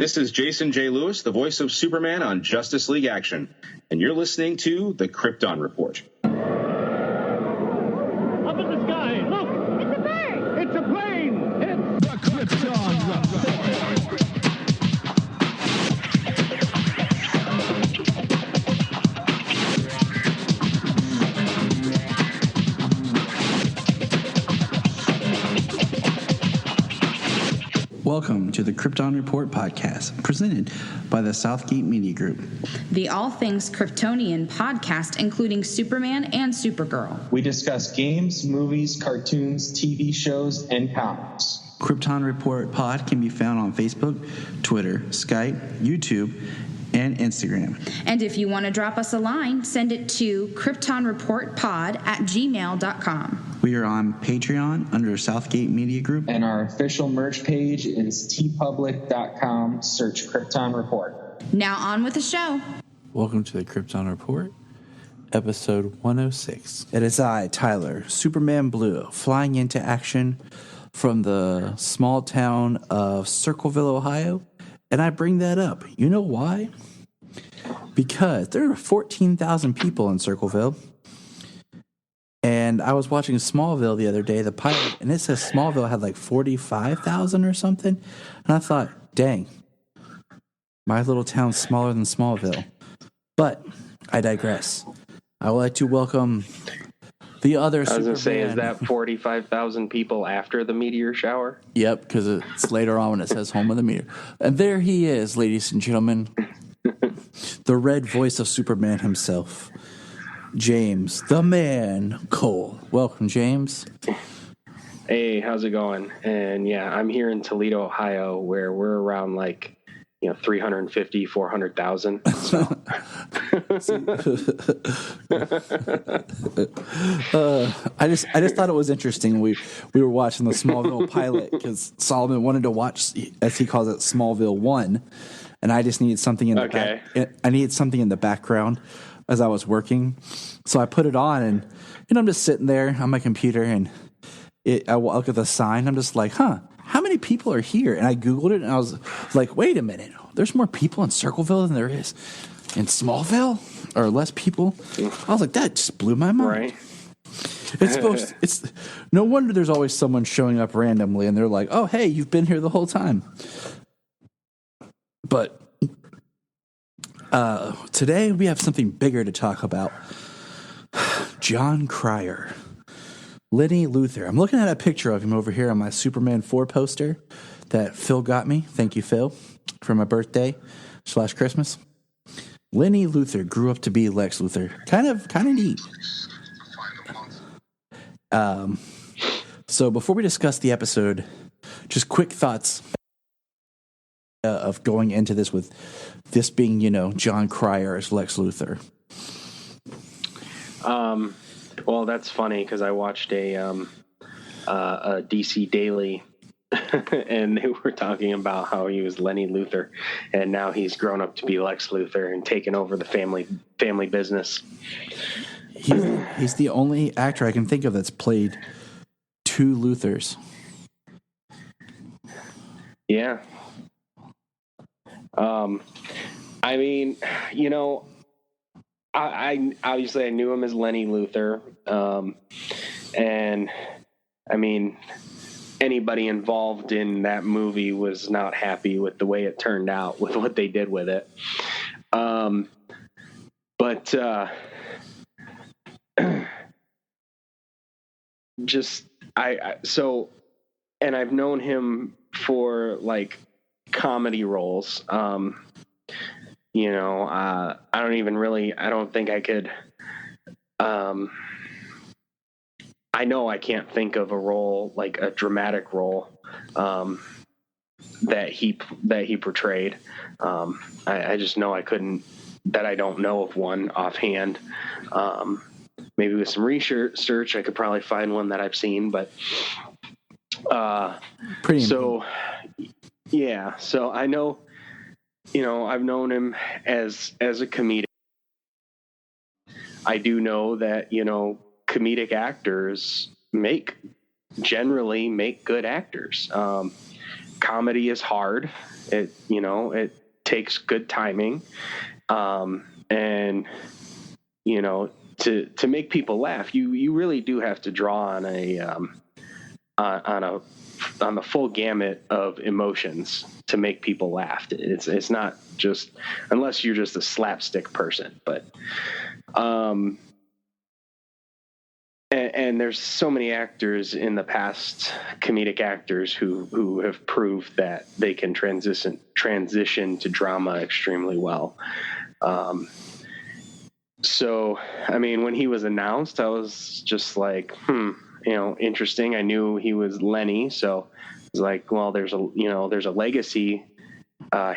This is Jason J. Lewis, the voice of Superman on Justice League Action, and you're listening to the Krypton Report. Up in the sky, look! It's a bird! It's a plane! It's the Krypton Report! Welcome to the Krypton Report Podcast, presented by the Southgate Media Group. The All Things Kryptonian podcast, including Superman and Supergirl. We discuss games, movies, cartoons, TV shows, and comics. Krypton Report Pod can be found on Facebook, Twitter, Skype, YouTube, and Instagram. And if you want to drop us a line, send it to kryptonreportpod@gmail.com. We are on Patreon under Southgate Media Group. And our official merch page is tpublic.com. Search Krypton Report. Now on with the show. Welcome to the Krypton Report, episode 106. It is I, Tyler, Superman Blue, flying into action from the small town of Circleville, Ohio. And I bring that up. You know why? Because there are 14,000 people in Circleville. And I was watching Smallville the other day, the pilot, and it says Smallville had like 45,000 or something. And I thought, dang, my little town's smaller than Smallville. But I digress. I would like to welcome the other Superman. I was going to say, is that 45,000 people after the meteor shower? Yep, because it's later on when it says home of the meteor. And there he is, ladies and gentlemen. The red voice of Superman himself. James, the man, Cole. Welcome, James. Hey, how's it going? And yeah, I'm here in Toledo, Ohio, where we're around 350, 400,000. So. I just thought it was interesting. We were watching the Smallville pilot because Solomon wanted to watch, as he calls it, Smallville 1, and I just needed something in the back. I needed something in the background as I was working, so I put it on, and I'm just sitting there on my computer, and I look at the sign. I'm just like, how many people are here? And I Googled it, and I was like, wait a minute. There's more people in Circleville than there is in Smallville, or less people. I was like, that just blew my mind. Right. It's no wonder there's always someone showing up randomly, and they're like, oh, hey, you've been here the whole time. But today we have something bigger to talk about. Jon Cryer. Lex Luthor. I'm looking at a picture of him over here on my Superman 4 poster that Phil got me. Thank you, Phil, for my birthday / Christmas. Lex Luthor grew up to be Lex Luthor. Kind of neat. So before we discuss the episode, just quick thoughts of going into this with this being, Jon Cryer as Lex Luthor. Well, that's funny because I watched a DC Daily, and they were talking about how he was Lex Luthor, and now he's grown up to be Lex Luthor and taken over the family business. He's the only actor I can think of that's played two Luthors. Yeah. I mean, I obviously I knew him as Lex Luthor, and I mean, anybody involved in that movie was not happy with the way it turned out, with what they did with it. And I've known him for comedy roles. I don't think I could, I know I can't think of a role, like a dramatic role, that he portrayed. I just know I couldn't, that I don't know of one offhand. Maybe with some research, I could probably find one that I've seen, but, pretty. So, yeah, so I know, I've known him as a comedic. I do know that, comedic actors generally make good actors. comedy is hard. It takes good timing. And to make people laugh, you really do have to draw on on the full gamut of emotions to make people laugh. It's not just, unless you're just a slapstick person, but and there's so many actors in the past, comedic actors who have proved that they can transition to drama extremely well. So, I mean, when he was announced, I was just like, interesting. I knew he was Lenny, so it was like, well, there's a legacy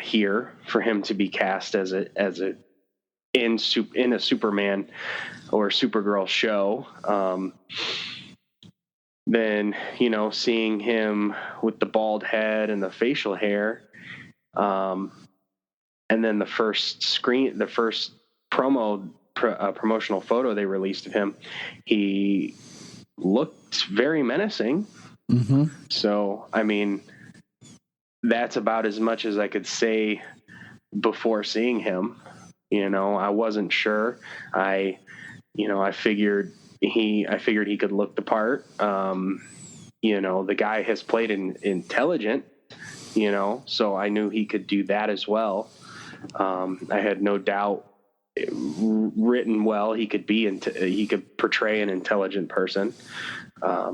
here for him to be cast in a Superman or Supergirl show. Then, seeing him with the bald head and the facial hair, and then the first promotional photo they released of him, he looked very menacing. Mm-hmm. So, I mean, that's about as much as I could say before seeing him. I wasn't sure. I figured he could look the part. The guy has played intelligent, so I knew he could do that as well. I had no doubt, written well, he could portray an intelligent person. I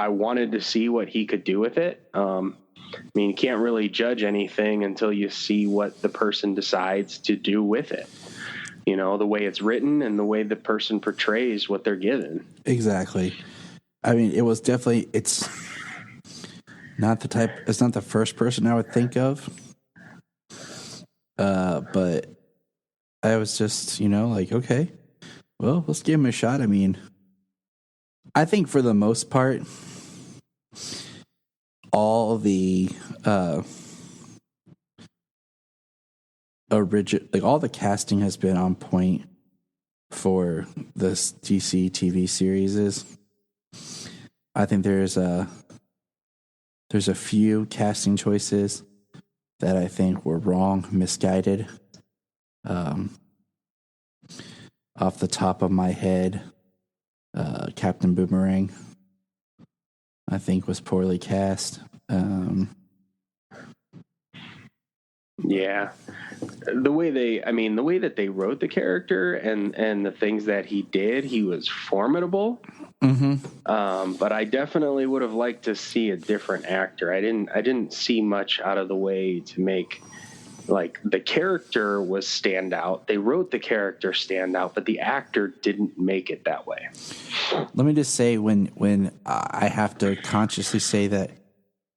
wanted to see what he could do with it. You can't really judge anything until you see what the person decides to do with it. The way it's written and the way the person portrays what they're given. Exactly. I mean, it's not the first person I would think of. But I was just, like, okay, well, let's give him a shot. I mean, I think for the most part, all the all the casting has been on point for this DC TV series. I think there's a few casting choices that I think were wrong, misguided. Off the top of my head, Captain Boomerang, I think, was poorly cast. Yeah. The way that they wrote the character and the things that he did, he was formidable. Mm-hmm. But I definitely would have liked to see a different actor. I didn't see much out of the way to make, like, the character was stand out. They wrote the character stand out, but the actor didn't make it that way. Let me just say, when I have to consciously say that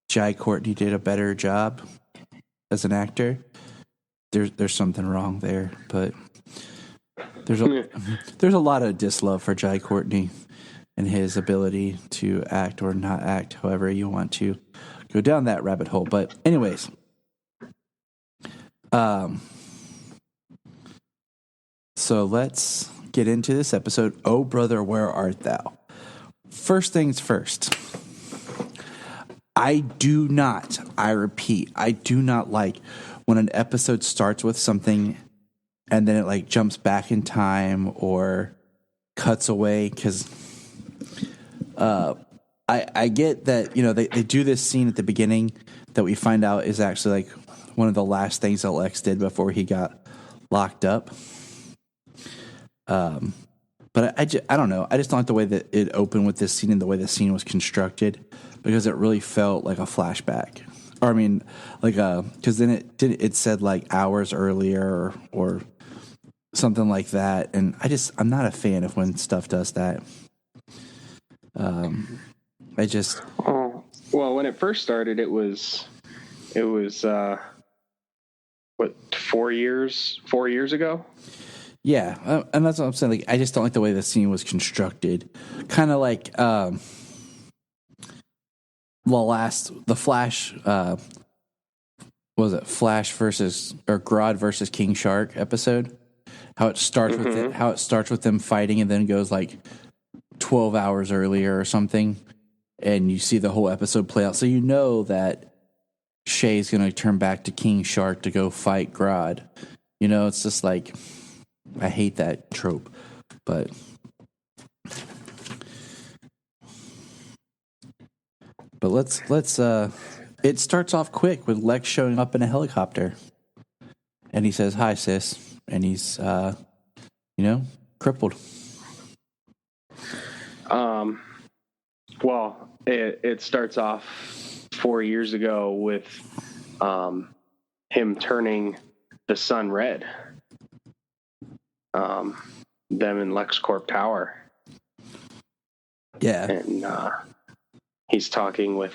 Jai Courtney did a better job as an actor, there's something wrong there. But there's a lot of dislove for Jai Courtney and his ability to act or not act, however you want to go down that rabbit hole. But anyways, so let's get into this episode. Oh, brother, where art thou? First things first. I repeat, I do not like when an episode starts with something and then it like jumps back in time or cuts away, because I get that, they do this scene at the beginning that we find out is actually like one of the last things that Lex did before he got locked up. But I don't know. I just don't like the way that it opened with this scene and the way the scene was constructed, because it really felt like a flashback. Or I mean, like because then it said like hours earlier or something like that, and I'm not a fan of when stuff does that. Well, when it first started, it was 4 years ago. Yeah, and that's what I'm saying. Like, I just don't like the way the scene was constructed. Kind of like the Flash. Was it Flash versus or Grodd versus King Shark episode? How it starts with them fighting, and then goes like 12 hours earlier or something, and you see the whole episode play out. So you know that Shay's going to turn back to King Shark to go fight Grodd. You know, it's just like, I hate that trope, but let's it starts off quick with Lex showing up in a helicopter, and he says, "Hi, sis," and he's crippled. Well, it starts off 4 years ago with him turning the sun red. Them in LexCorp Tower. Yeah, and he's talking with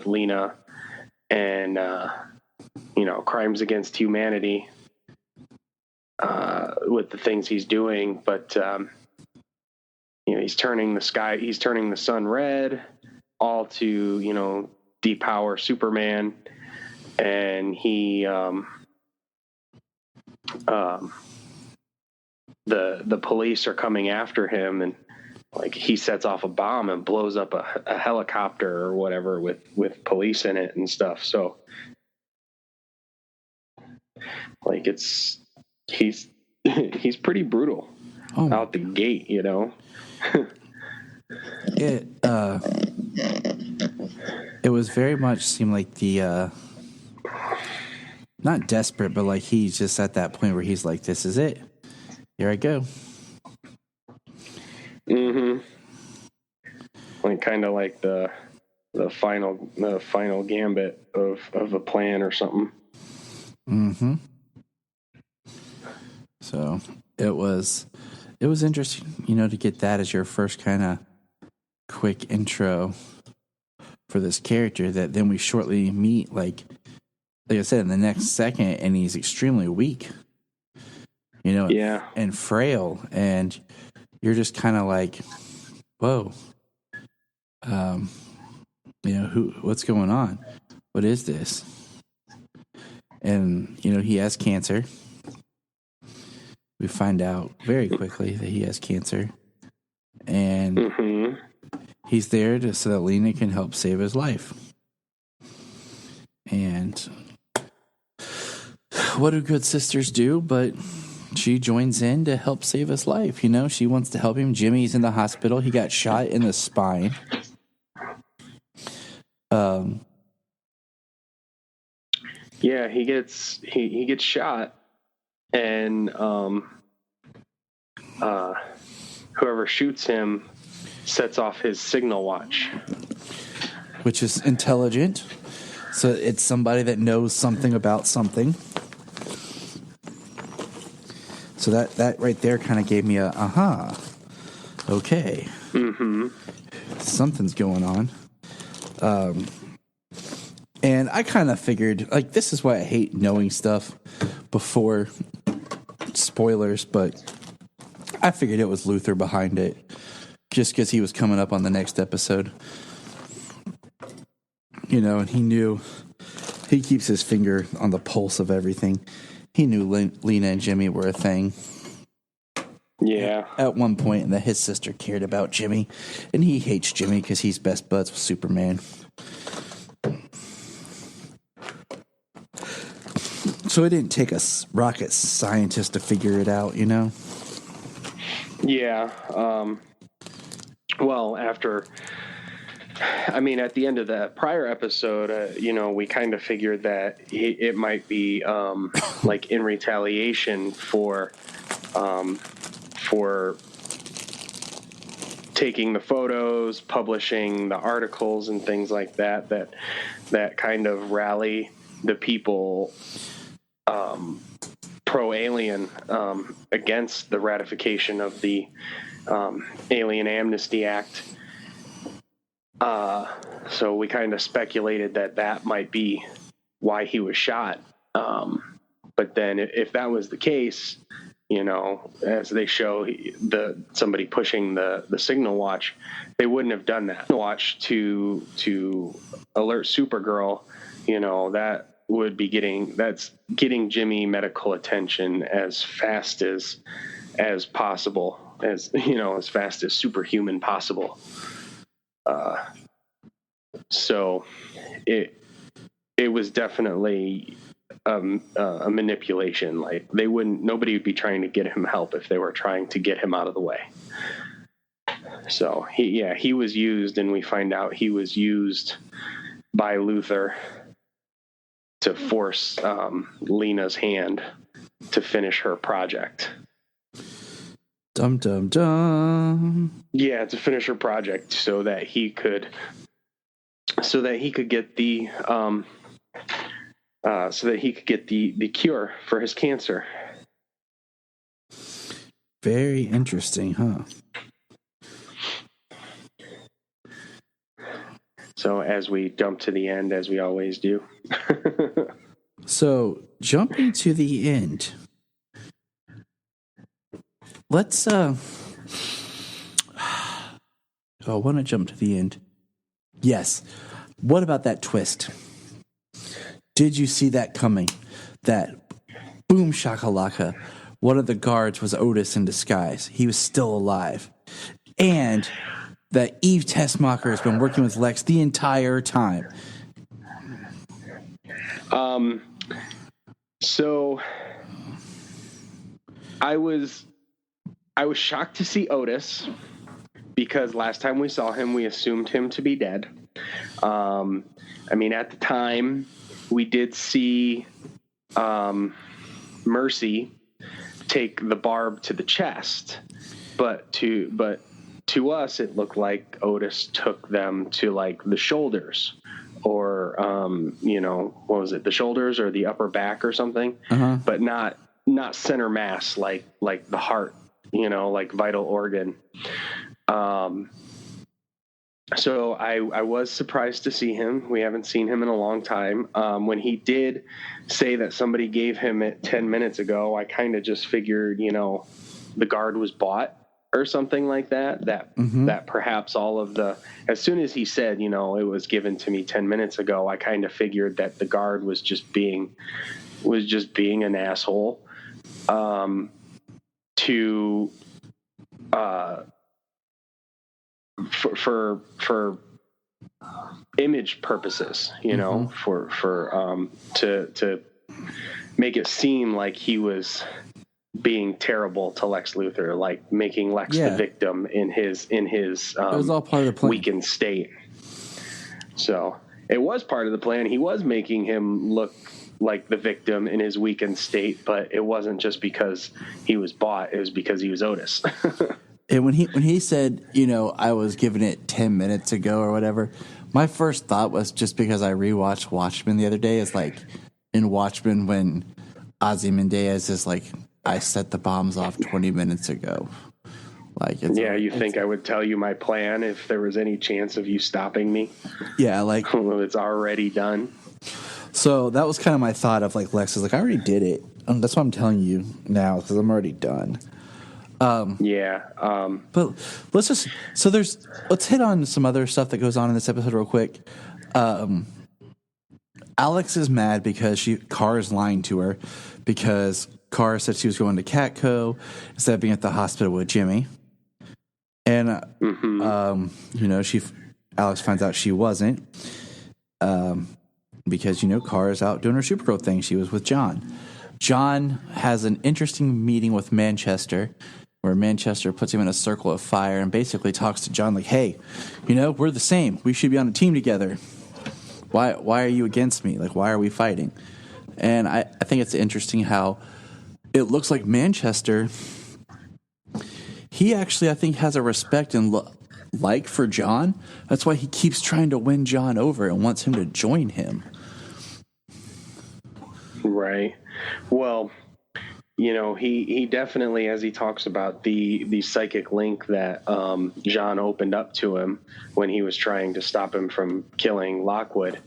Lena, and crimes against humanity with the things he's doing, but he's turning the sun red, all to depower Superman, and he the police are coming after him, and like he sets off a bomb and blows up a helicopter or whatever with police in it and stuff. So like he's pretty brutal out the gate, It was very much seemed like the not desperate, but like he's just at that point where he's like, this is it. Here I go. Mm-hmm. Like kind of like the final gambit of a plan or something. Mm-hmm. So it was interesting, to get that as your first kind of quick intro for this character that then we shortly meet, like I said, in the next second, and he's extremely weak. Yeah. And frail, and you're just kind of like, whoa, what's going on? What is this? And, he has cancer. We find out very quickly that he has cancer, and he's there so that Lena can help save his life. And what do good sisters do? But she joins in to help save his life. She wants to help him. Jimmy's in the hospital. He got shot in the spine. Yeah, he gets shot, and whoever shoots him sets off his signal watch, which is intelligent. So it's somebody that knows something about something. So that right there kind of gave me a aha. Okay. Mm-hmm. Something's going on. And I kind of figured, like, this is why I hate knowing stuff before spoilers, but I figured it was Luthor behind it just because he was coming up on the next episode. And he knew, he keeps his finger on the pulse of everything. He knew Lena and Jimmy were a thing. Yeah. At one point, and that his sister cared about Jimmy, and he hates Jimmy because he's best buds with Superman. So it didn't take a rocket scientist to figure it out, Yeah. Well, at the end of the prior episode, we kind of figured that it might be like in retaliation for taking the photos, publishing the articles and things like that kind of rally the people pro-alien against the ratification of the Alien Amnesty Act. So we kind of speculated that might be why he was shot. But then if that was the case, as they show somebody pushing the signal watch, they wouldn't have done that. Watch to alert Supergirl, that would be getting Jimmy medical attention as fast as possible. as fast as superhuman possible. So it was definitely a manipulation. Like nobody would be trying to get him help if they were trying to get him out of the way. So he was used, and we find out he was used by Luthor to force Lena's hand to finish her project. Dum dum dum. Yeah, to finish her project so that he could get the cure for his cancer. Very interesting, huh? So as we jump to the end, as we always do. So jumping to the end, let's I want to jump to the end. Yes. What about that twist? Did you see that coming? That boom shakalaka. One of the guards was Otis in disguise. He was still alive. And that Eve Tessmacher has been working with Lex the entire time. So I was shocked to see Otis, because last time we saw him, we assumed him to be dead. I mean, at the time, we did see Mercy take the barb to the chest, but to us, it looked like Otis took them to like the shoulders, or what was it, the shoulders or the upper back or something, but not center mass like the heart, like vital organ. So I was surprised to see him. We haven't seen him in a long time. When he did say that somebody gave him it 10 minutes ago, I kind of just figured, the guard was bought or something like that, that perhaps all of as soon as he said, it was given to me 10 minutes ago, I kind of figured that the guard was just being an asshole, for image purposes, to make it seem like he was being terrible to Lex Luthor, like making Lex the victim in his it was all part of the plan. Weakened state. So it was part of the plan. He was making him look like the victim in his weakened state, but it wasn't just because he was bought. It was because he was Otis. And when he said, I was given it 10 minutes ago or whatever, my first thought was, just because I rewatched Watchmen the other day, is like in Watchmen when Ozymandias is like, I set the bombs off 20 minutes ago. Like, you think I would tell you my plan if there was any chance of you stopping me? Yeah, like well, it's already done. So that was kind of my thought of like, Lex is like, I already did it. That's why I'm telling you now, because I'm already done. But let's hit on some other stuff that goes on in this episode real quick. Alex is mad because Kara is lying to her, because Kara said she was going to Catco instead of being at the hospital with Jimmy. And, Alex finds out she wasn't, because, Kara's out doing her Supergirl thing. She was with John. John has an interesting meeting with Manchester, where Manchester puts him in a circle of fire and basically talks to John like, hey, we're the same. We should be on a team together. Why are you against me? Like, why are we fighting? And I think it's interesting how it looks like Manchester, he actually, I think, has a respect and like for John. That's why he keeps trying to win John over and wants him to join him. Right. Well, he definitely, as he talks about the psychic link that John opened up to him when he was trying to stop him from killing Lockwood,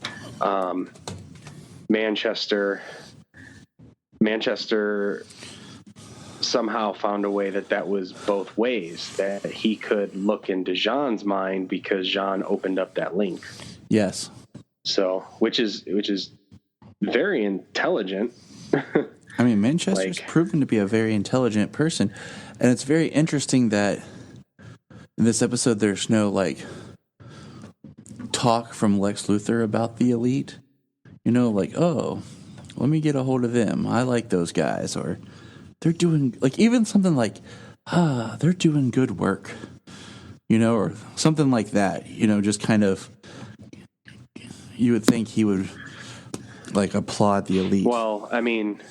Manchester somehow found a way that was both ways, that he could look into Jean's mind because Jean opened up that link. Yes. So, which is very intelligent. I mean, Manchester's proven to be a very intelligent person, and it's very interesting that in this episode there's no like talk from Lex Luthor about the elite. You know, like, oh, let me get a hold of them. I like those guys, or they're doing like even something like, they're doing good work. You know, or something like that. You know, just kind of. You would think he would like applaud the elite. Well, I mean,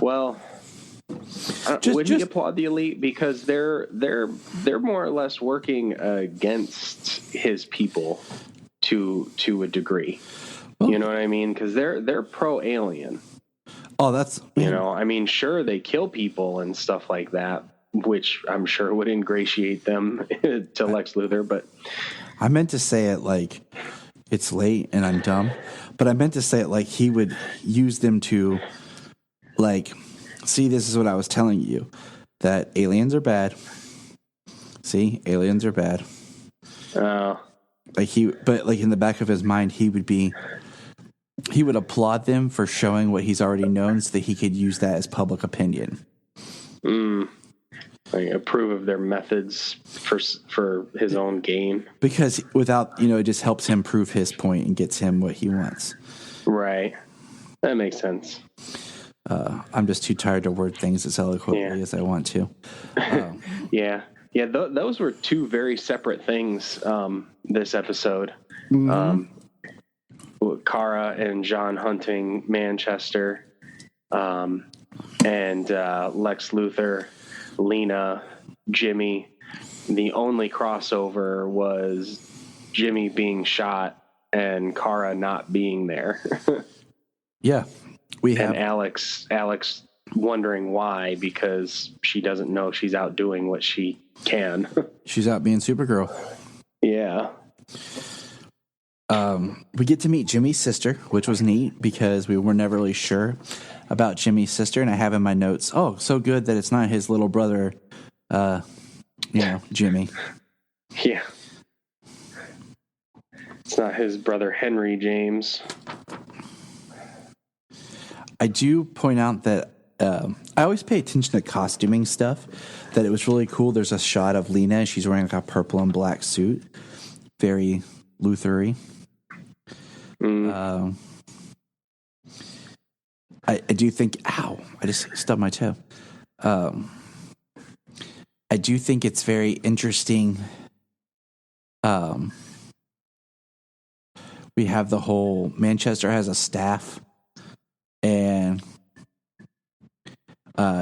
would he applaud the elite because they're more or less working against his people to a degree. You know what I mean? Because they're pro-alien. Oh, that's you know. I mean, sure, they kill people and stuff like that, which I'm sure would ingratiate them to Lex Luthor. But I meant to say it like it's late and I'm dumb, but I meant to say it like he would use them to like, see, this is what I was telling you, that aliens are bad. See, aliens are bad. But like in the back of his mind, he would applaud them for showing what he's already known so that he could use that as public opinion. Like approve of their methods for his own gain. Because without, it just helps him prove his point and gets him what he wants. Right. That makes sense. I'm just too tired to word things as eloquently as I want to. Yeah. Those were two very separate things. This episode, Kara and John hunting Manchester, and Lex Luthor, Lena, Jimmy. The only crossover was Jimmy being shot and Kara not being there. Yeah. And Alex wondering why, because she doesn't know she's out doing what she can. She's out being Supergirl. Yeah. We get to meet Jimmy's sister, which was neat because we were never really sure about Jimmy's sister. And I have in my notes, oh, so good that it's not his little brother, Jimmy. Yeah. It's not his brother, Henry James. I do point out that I always pay attention to costuming stuff, that it was really cool. There's a shot of Lena. She's wearing like a purple and black suit. Very Luthor-y. I do think, ow, I just stubbed my toe. I do think it's very interesting. We have the whole, Manchester has a staff, and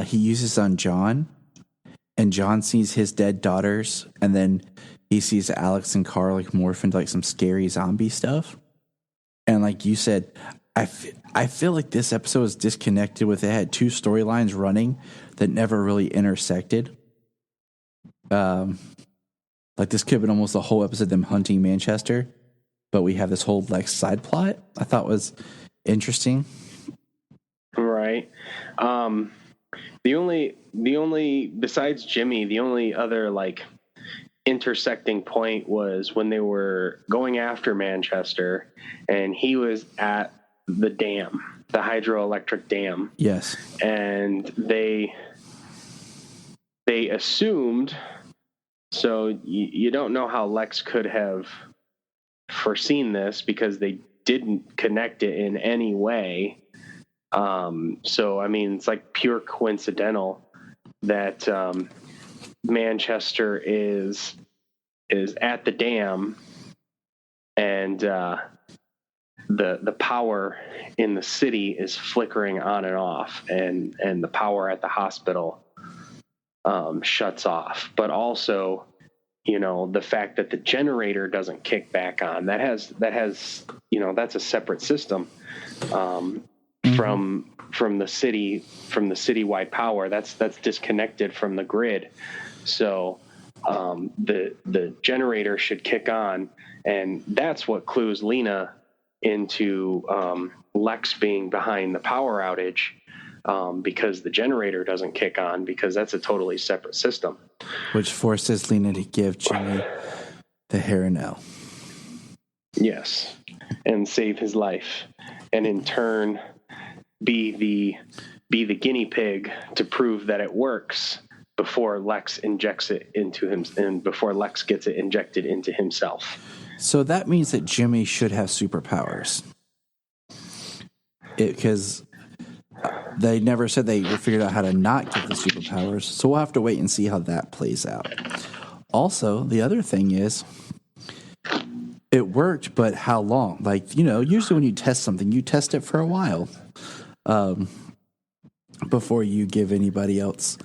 he uses on John, and John sees his dead daughters, and then he sees Alex and Carl like morph into like some scary zombie stuff. And like you said, I feel like this episode was disconnected with, it had two storylines running that never really intersected. Like this could have been almost the whole episode them hunting Manchester, but we have this whole Lex side plot I thought was interesting. Right. The only besides Jimmy, the only other like intersecting point was when they were going after Manchester and he was at the dam, the hydroelectric dam. Yes. And they assumed, so you don't know how Lex could have foreseen this because they didn't connect it in any way. So, I mean, it's like pure coincidental that Manchester is at the dam, and the power in the city is flickering on and off, and the power at the hospital shuts off. But also, the fact that the generator doesn't kick back on, that has that's a separate system. From the citywide power that's disconnected from the grid. So the generator should kick on, and that's what clues Lena into Lex being behind the power outage, because the generator doesn't kick on, because that's a totally separate system. Which forces Lena to give Jimmy the Harinel. Yes, and save his life, and in turn be the be the guinea pig to prove that it works before Lex injects it into him, and before Lex gets it injected into himself. So that means that Jimmy should have superpowers. Because they never said they figured out how to not get the superpowers. So we'll have to wait and see how that plays out. Also, the other thing is, it worked, but how long? Like, usually when you test something, you test it for a while before you give anybody else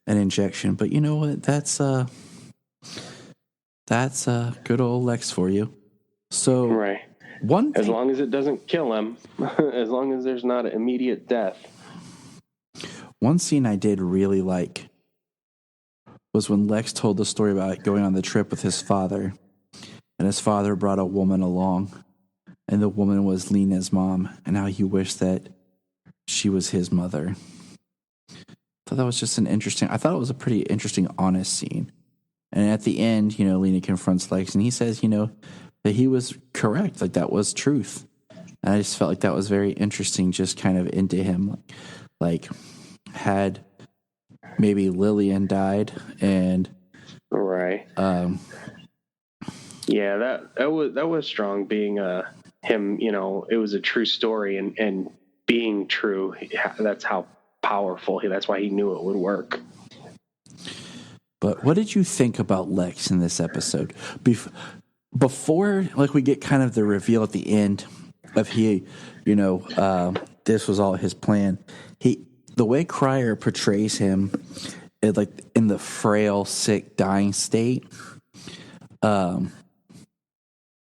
an injection. But you know what? That's good old Lex for you. So right. As long as it doesn't kill him, as long as there's not an immediate death. One scene I did really like was when Lex told the story about going on the trip with his father, and his father brought a woman along, and the woman was Lena's mom, and how he wished that she was his mother. I thought that was just I thought it was a pretty interesting, honest scene. And at the end, Lena confronts Lex, and he says, that he was correct, like that was truth. And I just felt like that was very interesting, just kind of into him, like had maybe Lillian died, and right, yeah, that was strong. Being him, it was a true story, and being true, that's how powerful. That's why he knew it would work. But what did you think about Lex in this episode? Before, we get kind of the reveal at the end of this was all his plan. The way Cryer portrays him, in the frail, sick, dying state,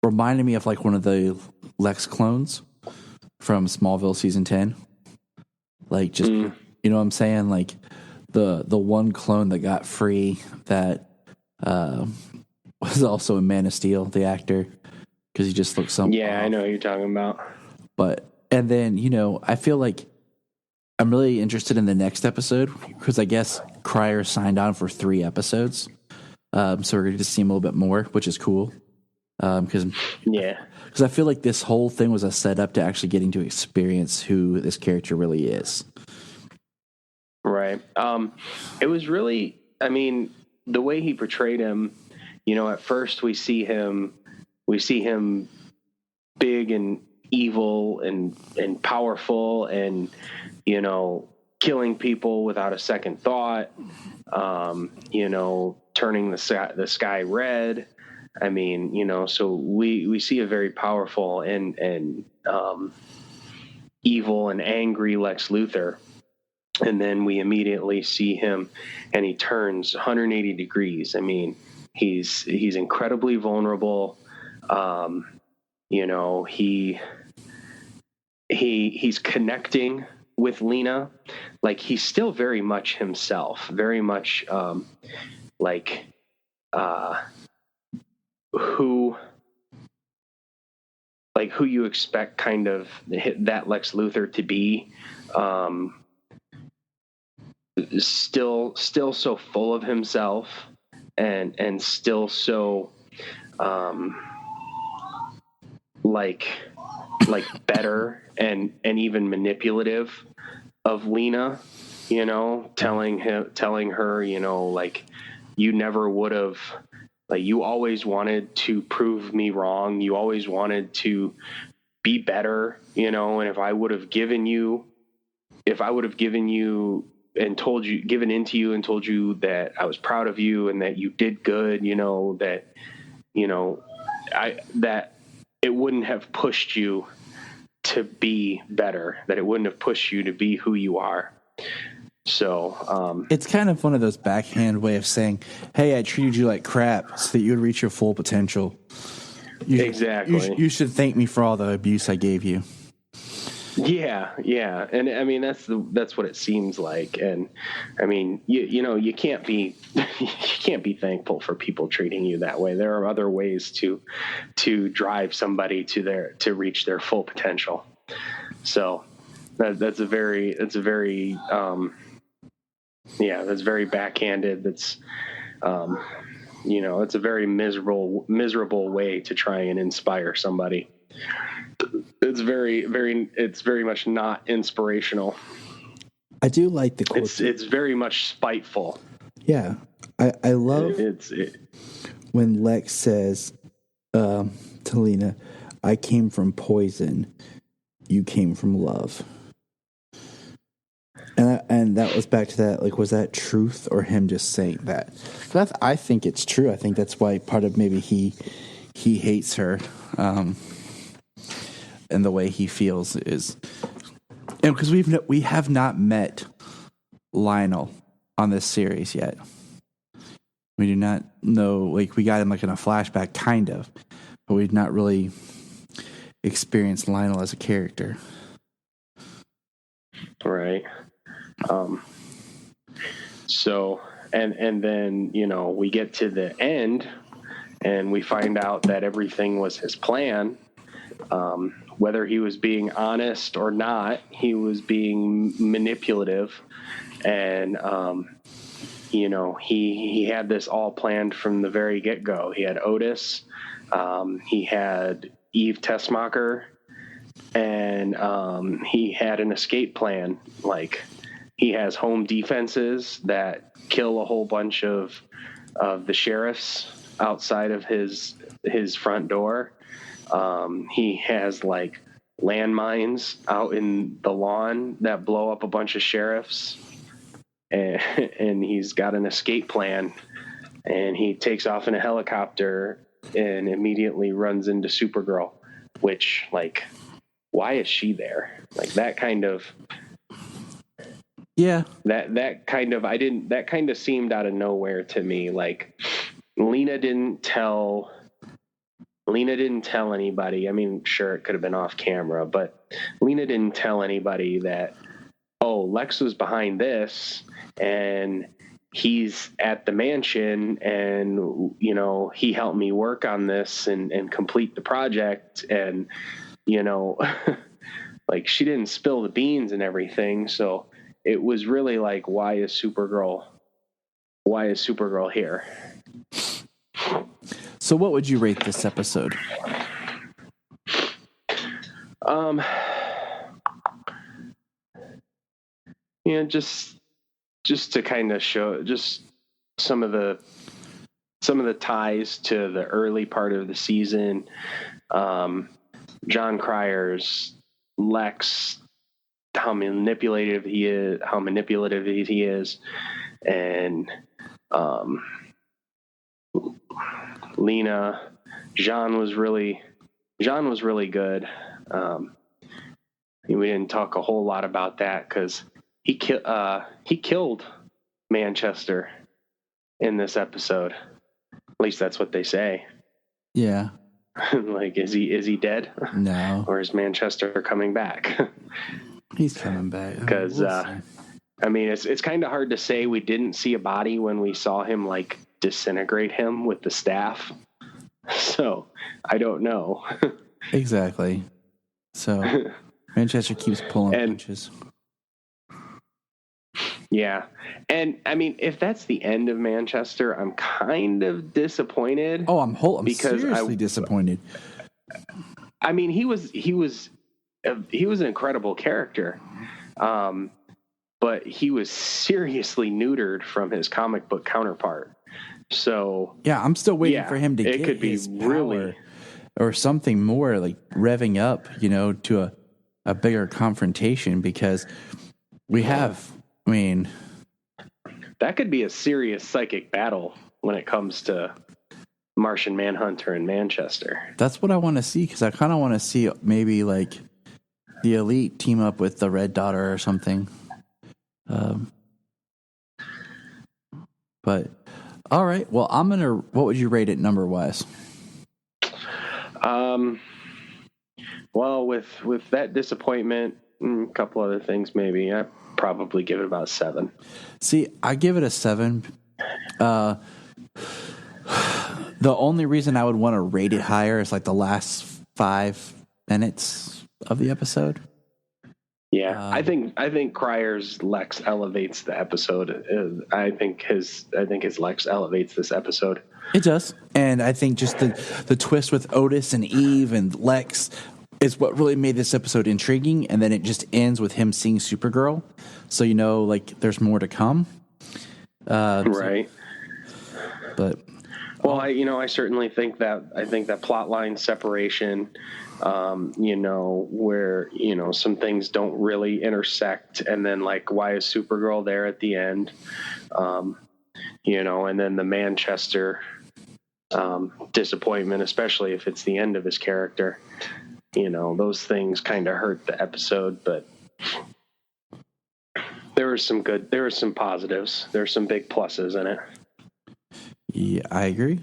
reminded me of one of the Lex clones from Smallville season 10. You know what I'm saying? The one clone that got free that was also in Man of Steel, the actor, because he just looks something. Yeah, off. I know what you're talking about. And then, I feel like I'm really interested in the next episode, because I guess Cryer signed on for 3 episodes. So we're going to see him a little bit more, which is cool. Because I feel like this whole thing was a setup to actually getting to experience who this character really is. Right. It was really, the way he portrayed him, at first we see him big and evil and powerful and, killing people without a second thought, turning the sky red. So we see a very powerful and evil and angry Lex Luthor. And then we immediately see him and he turns 180 degrees. He's incredibly vulnerable. He's connecting with Lena. He's still very much himself, very much who you expect kind of that Lex Luthor to be. Still so full of himself and still so better and even manipulative of Lena, telling her, you never would have, you always wanted to prove me wrong. You always wanted to be better, and if I would have given you and given into you and told you that I was proud of you and that you did good, that it wouldn't have pushed you to be better, that it wouldn't have pushed you to be who you are. So it's kind of one of those backhand way of saying, hey, I treated you like crap so that you would reach your full potential. Exactly. You should thank me for all the abuse I gave you. Yeah. And that's what it seems like. And you can't be thankful for people treating you that way. There are other ways to drive somebody to reach their full potential. So that's very backhanded. That's it's a very miserable way to try and inspire somebody. It's very much not inspirational. I do like the quote. It's very much spiteful. Yeah, I love when Lex says to Lena, "I came from poison, you came from love." And that was back to that, like, was that truth or him just saying that? I think it's true. I think that's why part of maybe he hates her, and the way he feels is, and because we have not met Lionel on this series yet. We do not know, like, we got him like in a flashback, kind of, but we've not really experienced Lionel as a character. Right. So, and then, you know, we get to the end and we find out that everything was his plan. Whether he was being honest or not, he was being manipulative. And, you know, he had this all planned from the very get-go. He had Otis, he had Eve Tessmacher, and he had an escape plan. Like, he has home defenses that kill a whole bunch of the sheriffs outside of his front door. He has like landmines out in the lawn that blow up a bunch of sheriffs, and he's got an escape plan, and he takes off in a helicopter and immediately runs into Supergirl, which, like, why is she there? Like, that kind of, yeah, that kind of seemed out of nowhere to me. Like, Lena didn't tell anybody. I mean, sure, it could have been off camera, but Lena didn't tell anybody that, oh, Lex was behind this and he's at the mansion, and, you know, he helped me work on this and complete the project. And, you know, like, she didn't spill the beans and everything. So it was really like, why is Supergirl here? So what would you rate this episode? You know, just to kind of show just some of the ties to the early part of the season. John Cryer's Lex, how manipulative he is, and Lena. Jean was really good. We didn't talk a whole lot about that because he killed Manchester in this episode. At least that's what they say. Yeah. Like, is he dead? No. Or is Manchester coming back? He's coming back. Because I mean, it's kind of hard to say. We didn't see a body when we saw him, like, disintegrate him with the staff. So I don't know. Exactly. So Manchester keeps pulling punches. Yeah. And I mean, if that's the end of Manchester, I'm kind of disappointed. Oh, I'm seriously disappointed. I mean, he was an incredible character. But he was seriously neutered from his comic book counterpart. So yeah, I'm still waiting for him to get his power or something more, like revving up, you know, to a bigger confrontation, because we have, I mean, that could be a serious psychic battle when it comes to Martian Manhunter and Manchester. That's what I want to see, because I kind of want to see maybe like the Elite team up with the Red Daughter or something. But all right, well, what would you rate it number wise? Well, with that disappointment and a couple other things, maybe I probably give it about 7. See, I give it a 7. The only reason I would want to rate it higher is like the last 5 minutes of the episode. Yeah, I think Cryer's Lex elevates the episode. I think his Lex elevates this episode. It does, and I think just the twist with Otis and Eve and Lex is what really made this episode intriguing, and then it just ends with him seeing Supergirl. So like there's more to come. Right. But I certainly think that plot line separation, where some things don't really intersect, and then like why is Supergirl there at the end, and then the Manchester disappointment, especially if it's the end of his character. Those things kind of hurt the episode, but there were some positives. There were some big pluses in it. Yeah, I agree.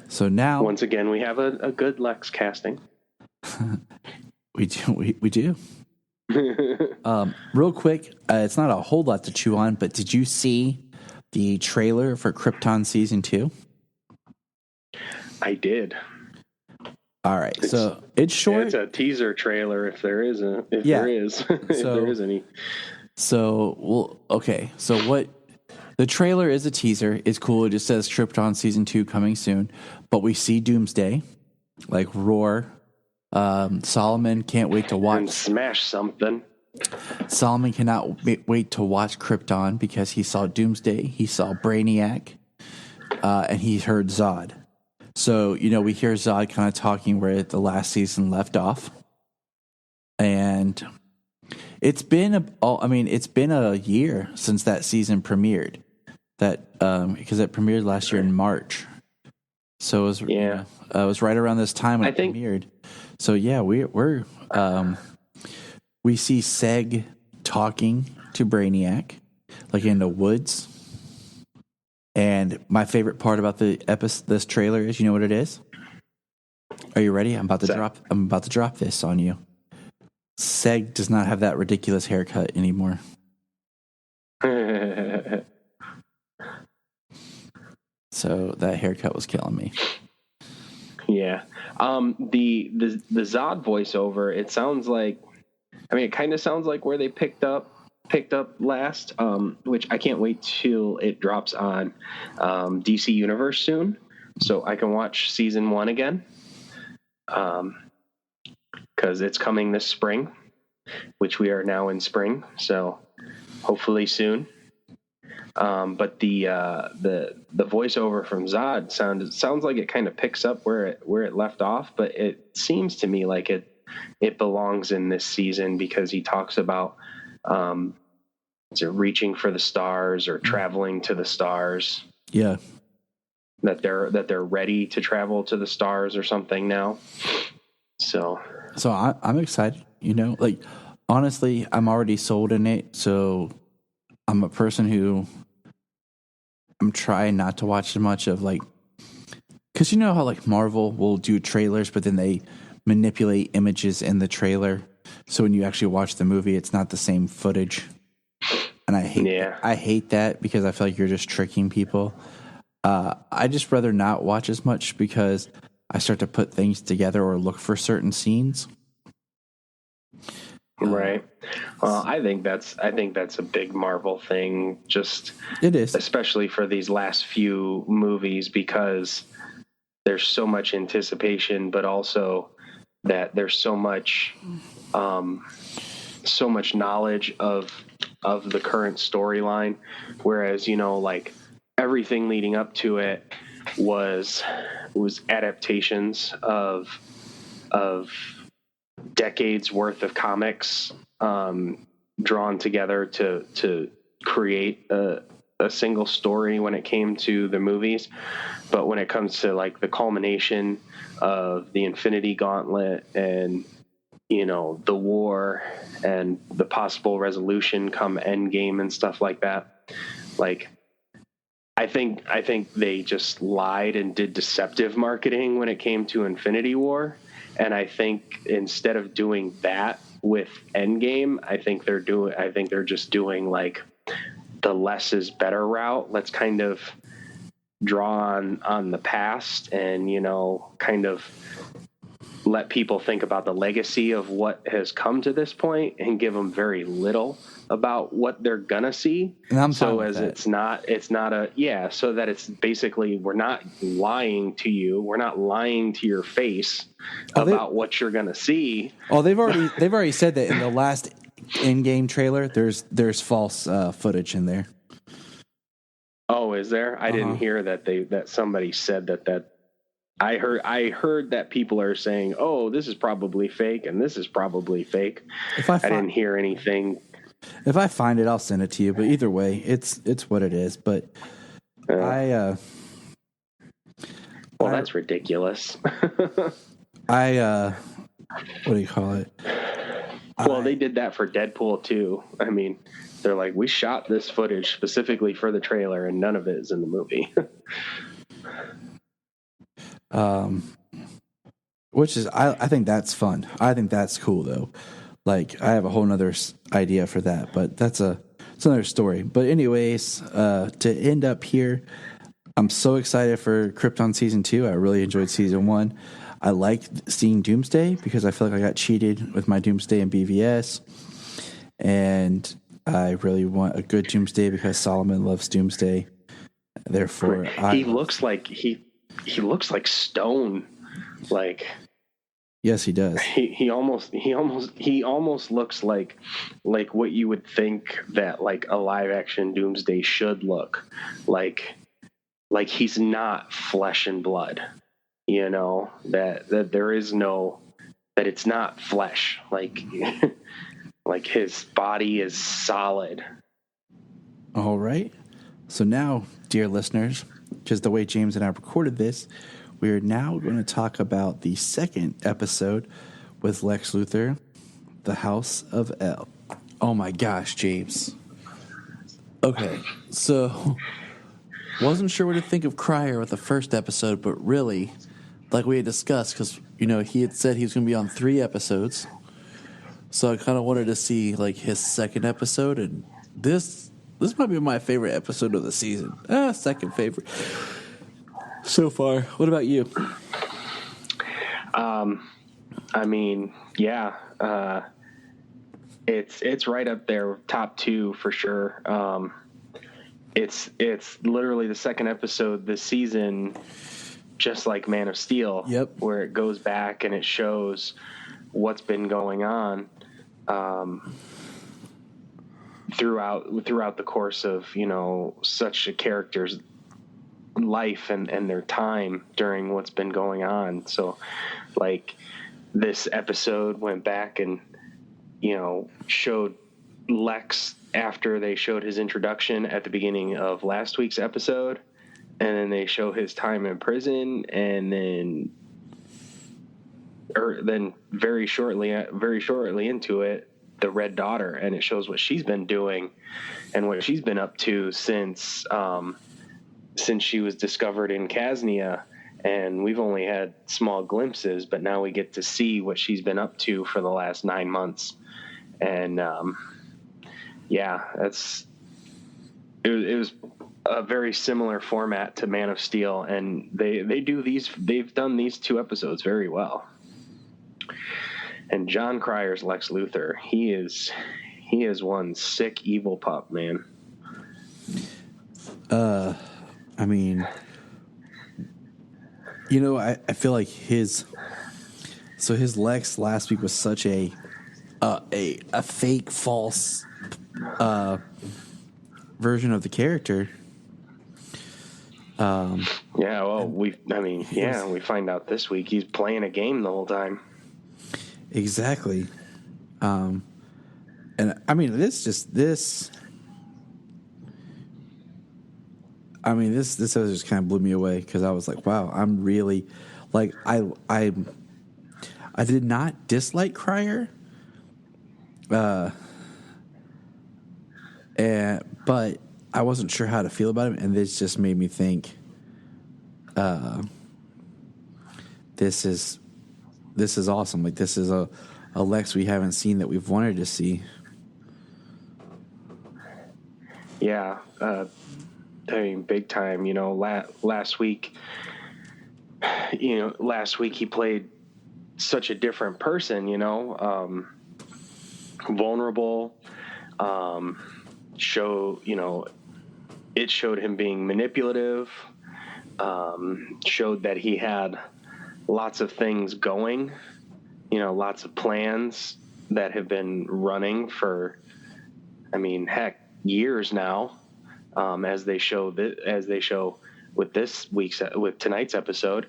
So now, once again, we have a good Lex casting. We do. Real quick, it's not a whole lot to chew on, but did you see the trailer for Krypton Season 2? I did. All right, so it's short. It's a teaser trailer, if there is any. So, okay. So what? The trailer is a teaser. It's cool. It just says Krypton Season 2 coming soon, but we see Doomsday, like roar. Solomon can't wait to watch. And smash something. Solomon cannot wait to watch Krypton because he saw Doomsday, he saw Brainiac, and he heard Zod. So, we hear Zod kind of talking where the last season left off. And it's been a year since that season premiered. Because it premiered last year in March. So it was it was right around this time when it premiered. So yeah, we see Seg talking to Brainiac, like in the woods. And my favorite part about this trailer is, you know what it is? Are you ready? I'm about to drop this on you. Seg does not have that ridiculous haircut anymore. So that haircut was killing me. Yeah. The Zod voiceover, it sounds like, it kind of sounds like where they picked up last, which I can't wait till it drops on DC Universe soon, so I can watch season 1 again, because it's coming this spring, which we are now in spring, so hopefully soon. But the voiceover from Zod sounds like it kind of picks up where it left off, but it seems to me like it belongs in this season, because he talks about reaching for the stars or traveling to the stars. Yeah, that they're ready to travel to the stars or something now. So I'm excited. Honestly, I'm already sold in it. So I'm a person who I'm trying not to watch as much of, because you know how Marvel will do trailers, but then they manipulate images in the trailer. So when you actually watch the movie, it's not the same footage. And I hate that because I feel like you're just tricking people. I just rather not watch as much because I start to put things together or look for certain scenes. Right. Well, I think that's a big Marvel thing. Just it is, especially for these last few movies, because there's so much anticipation, but also that there's so much knowledge of the current storyline, whereas everything leading up to it was adaptations of decades worth of comics drawn together to create a single story when it came to the movies. But when it comes to the culmination of the Infinity Gauntlet and the war and the possible resolution come Endgame and stuff like that, I think they just lied and did deceptive marketing when it came to Infinity War. And I think instead of doing that with Endgame, I think they're just doing the less is better route. Let's kind of draw on the past and kind of let people think about the legacy of what has come to this point and give them very little about what they're gonna see. And I'm so fine with as that. it's not a so that it's basically, we're not lying to you, we're not lying to your face about what you're gonna see. Oh, they've already said that in the last in-game trailer. There's false footage in there. Oh, is there? I didn't hear that somebody said that. I heard that people are saying, "Oh, this is probably fake," and this is probably fake. I didn't hear anything. If I find it, I'll send it to you. But either way, it's what it is. But well, that's ridiculous. what do you call it? Well, they did that for Deadpool too. I mean, they're like, we shot this footage specifically for the trailer, and none of it is in the movie. Which is, I think that's fun. I think that's cool though. Like, I have a whole nother idea for that, but it's another story. But anyways, to end up here, I'm so excited for Krypton Season 2. I really enjoyed Season 1. I liked seeing Doomsday because I feel like I got cheated with my Doomsday in BVS. And I really want a good Doomsday because Solomon loves Doomsday. Therefore, he looks like Stone. Like, yes, he does. He almost looks like what you would think that like a live action Doomsday should look like he's not flesh and blood, you know, that there is no, that it's not flesh, like like his body is solid. All right. So now, dear listeners, just the way James and I recorded this, we are now going to talk about the second episode with Lex Luthor, The House of L. Oh my gosh, James. Okay, so wasn't sure what to think of Cryer with the first episode, but really, like we had discussed, because, you know, he had said he was going to be on 3 episodes. So I kind of wanted to see, like, his second episode, and this might be my favorite episode of the season. Second favorite so far. What about you? I mean, yeah, it's right up there, top 2 for sure. It's literally the second episode this season, just like Man of Steel. Yep. Where it goes back and it shows what's been going on throughout the course of, you know, such a character's life and their time during what's been going on. So, like, this episode went back and, you know, showed Lex after they showed his introduction at the beginning of last week's episode, and then they show his time in prison, and then very shortly into it, the Red Daughter, and it shows what she's been doing and what she's been up to since she was discovered in Casnia. And we've only had small glimpses, but now we get to see what she's been up to for the last 9 months. And it was a very similar format to Man of Steel, and they've done these 2 episodes very well. And John Cryer's Lex Luthor, he is one sick evil pup, man. I mean, you know, I feel like his Lex last week was such a fake, false version of the character. We find out this week he's playing a game the whole time. Exactly. And I mean, this episode just kind of blew me away because I was like, wow, I'm really, like, I did not dislike Cryer, but I wasn't sure how to feel about him, and this just made me think, this is awesome. Like, this is a Lex we haven't seen that we've wanted to see. Yeah, I mean, big time. You know, last week he played such a different person, vulnerable, it showed him being manipulative, showed that he had lots of things going, lots of plans that have been running for, years now, as they show with tonight's episode.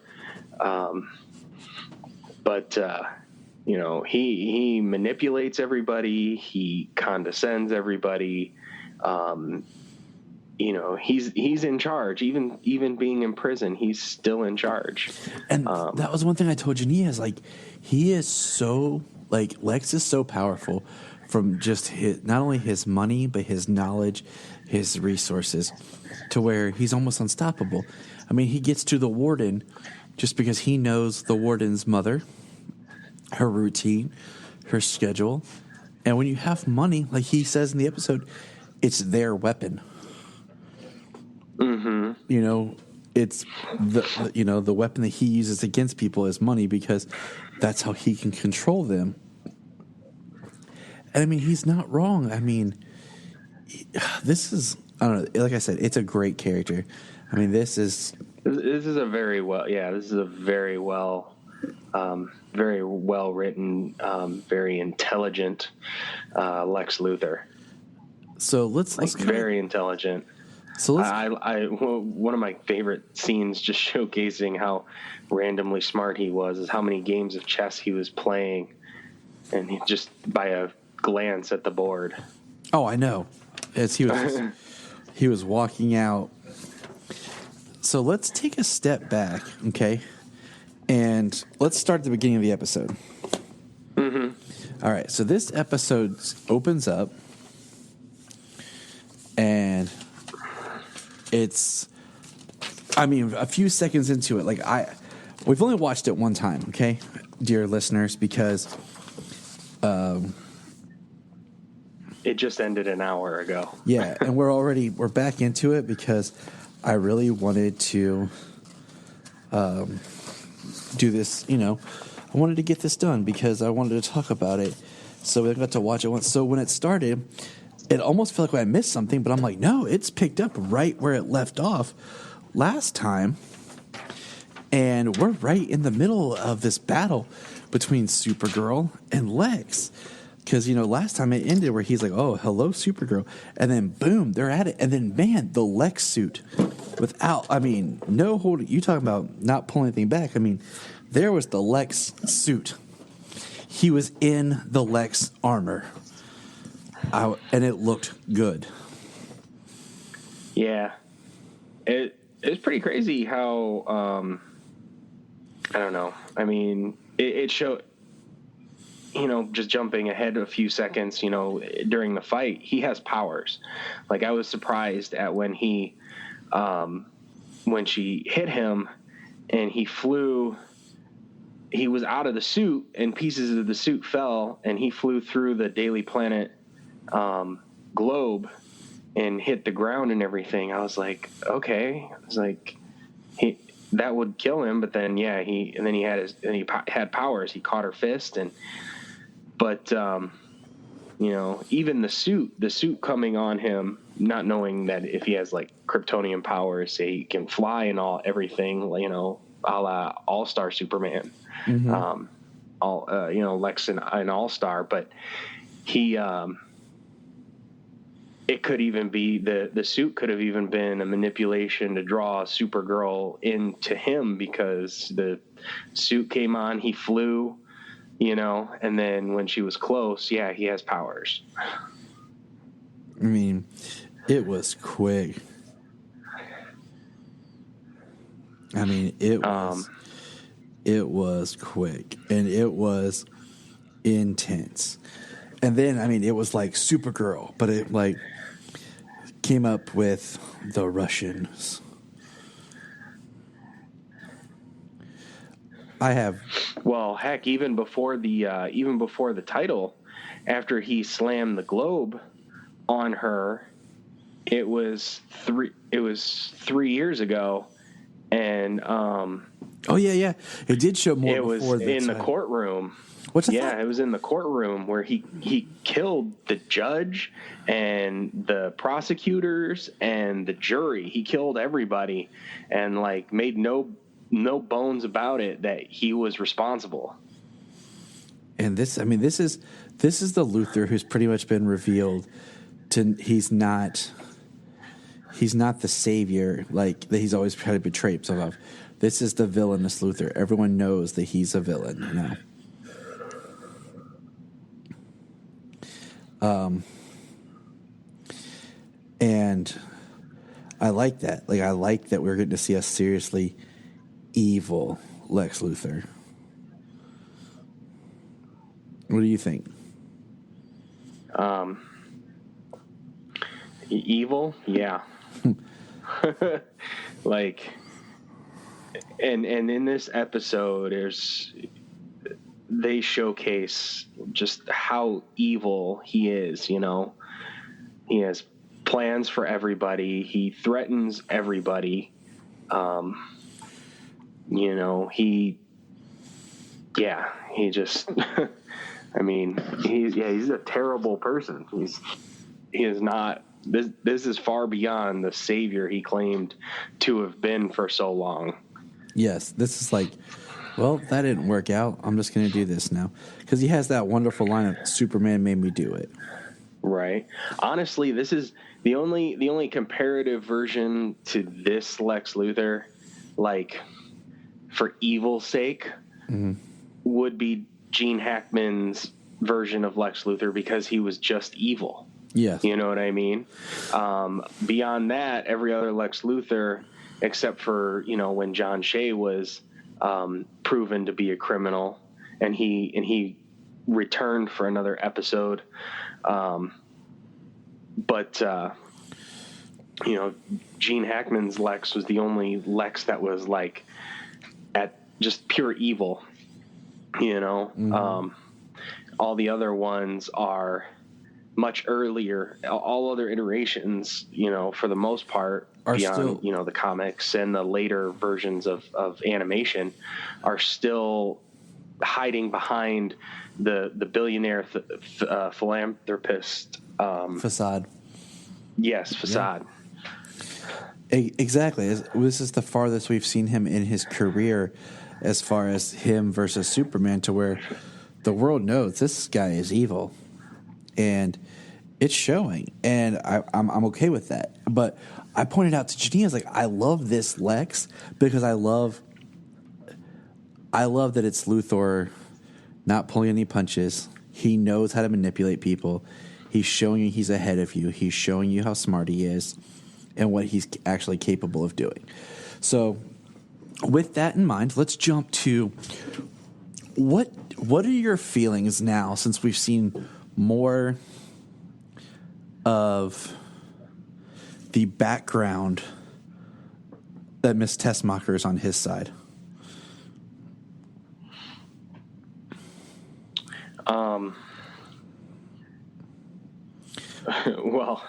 He manipulates everybody. He condescends everybody. He's in charge. Even being in prison, he's still in charge. And that was one thing I told Junia is he is so Lex is so powerful from just not only his money but his knowledge, his resources, to where he's almost unstoppable. I mean, he gets to the warden just because he knows the warden's mother, her routine, her schedule, and when you have money, like he says in the episode, it's their weapon. Mm-hmm. It's the weapon that he uses against people is money, because that's how he can control them. And he's not wrong. This is, I don't know, like I said, it's a great character. This is a very well written, very intelligent Lex Luthor. So let's very intelligent. So one of my favorite scenes, just showcasing how randomly smart he was, is how many games of chess he was playing, and he just by a glance at the board. Oh, I know. As he was walking out. So let's take a step back, okay? And let's start at the beginning of the episode. Mm-hmm. All right, so this episode opens up, and it's, a few seconds into it, we've only watched it one time, okay, dear listeners, because it just ended an hour ago. Yeah, and we're back into it because I really wanted to do this, I wanted to get this done because I wanted to talk about it. So we got to watch it once. So when it started, it almost felt like I missed something, but I'm like, no, it's picked up right where it left off last time. And we're right in the middle of this battle between Supergirl and Lex. Because, last time it ended where he's like, oh, hello, Supergirl. And then, boom, they're at it. And then, man, the Lex suit without, no holding. You talking about not pulling anything back. There was the Lex suit. He was in the Lex armor. And it looked good. Yeah. It's pretty crazy how, I don't know. It showed, just jumping ahead a few seconds, during the fight, he has powers. I was surprised at when she hit him and he was out of the suit and pieces of the suit fell and he flew through the Daily Planet globe and hit the ground and everything. I was like, okay. I was like, that would kill him, but then he had powers. He caught her fist but even the suit coming on him, not knowing that if he has Kryptonian powers, say he can fly and everything, a la All-Star Superman, mm-hmm. Lex and All-Star, but he, it could even be the suit could have even been a manipulation to draw Supergirl into him, because the suit came on, he flew, and then when she was close, he has powers. It was quick. It was quick, and it was intense. And then, it was like Supergirl, but it came up with the Russians. Well, heck, even before the title, after he slammed the globe on her, it was 3 years ago, and Oh yeah. It did show more. It was before in the courtroom. What's that? Yeah, it was in the courtroom where he killed the judge and the prosecutors and the jury. He killed everybody and like made no bones about it that he was responsible. And this is the Luthor who's pretty much been revealed to he's not the savior like that he's always tried to portray himself of. This is the villainous Luthor. Everyone knows that he's a villain, you know. And I like that. Like I like that we're getting to see a seriously evil Lex Luthor. What do you think? Evil, yeah. Like, and in this episode, they showcase just how evil he is. You know, he has plans for everybody. He threatens everybody. You know, he just. I mean, he's a terrible person. He is not. This is far beyond the savior he claimed to have been for so long. Yes, this is like, well, that didn't work out. I'm just going to do this now. Because he has that wonderful line of, Superman made me do it. Right. Honestly, this is the only comparative version to this Lex Luthor, like, for evil's sake, would be Gene Hackman's version of Lex Luthor because he was just evil. Yes. You know what I mean? Beyond that, every other Lex Luthor, except for, you know, when John Shea was proven to be a criminal and he returned for another episode. But you know, Gene Hackman's Lex was the only Lex that was like at just pure evil, you know? All the other ones are much earlier. All other iterations, you know, for the most part, are beyond still, you know, the comics and the later versions of animation are still hiding behind the billionaire philanthropist facade. Yes, facade. Yeah. Exactly. This is the farthest we've seen him in his career as far as him versus Superman, to where the world knows this guy is evil. And it's showing, and I'm okay with that. But I pointed out to Junia, I was like, I love this Lex because I love that it's Luthor not pulling any punches. He knows how to manipulate people. He's showing you he's ahead of you. He's showing you how smart he is and what he's actually capable of doing. So with that in mind, let's jump to what are your feelings now since we've seen more of the background that Miss Tessmacher is on his side? Well,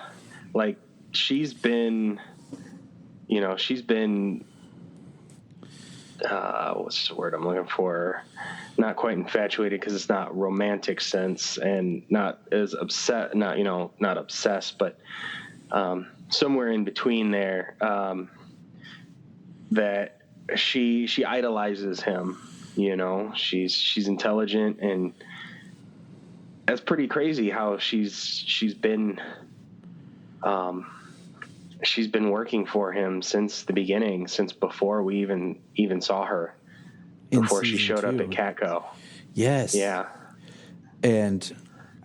like she's been what's the word I'm looking for? Not quite infatuated because it's not romantic sense, and not as upset, not obsessed, but somewhere in between there, that she idolizes him. You know, she's intelligent, and that's pretty crazy how she's been working for him since the beginning, since before we even saw her, before she showed up at Catco. Yes. Yeah. And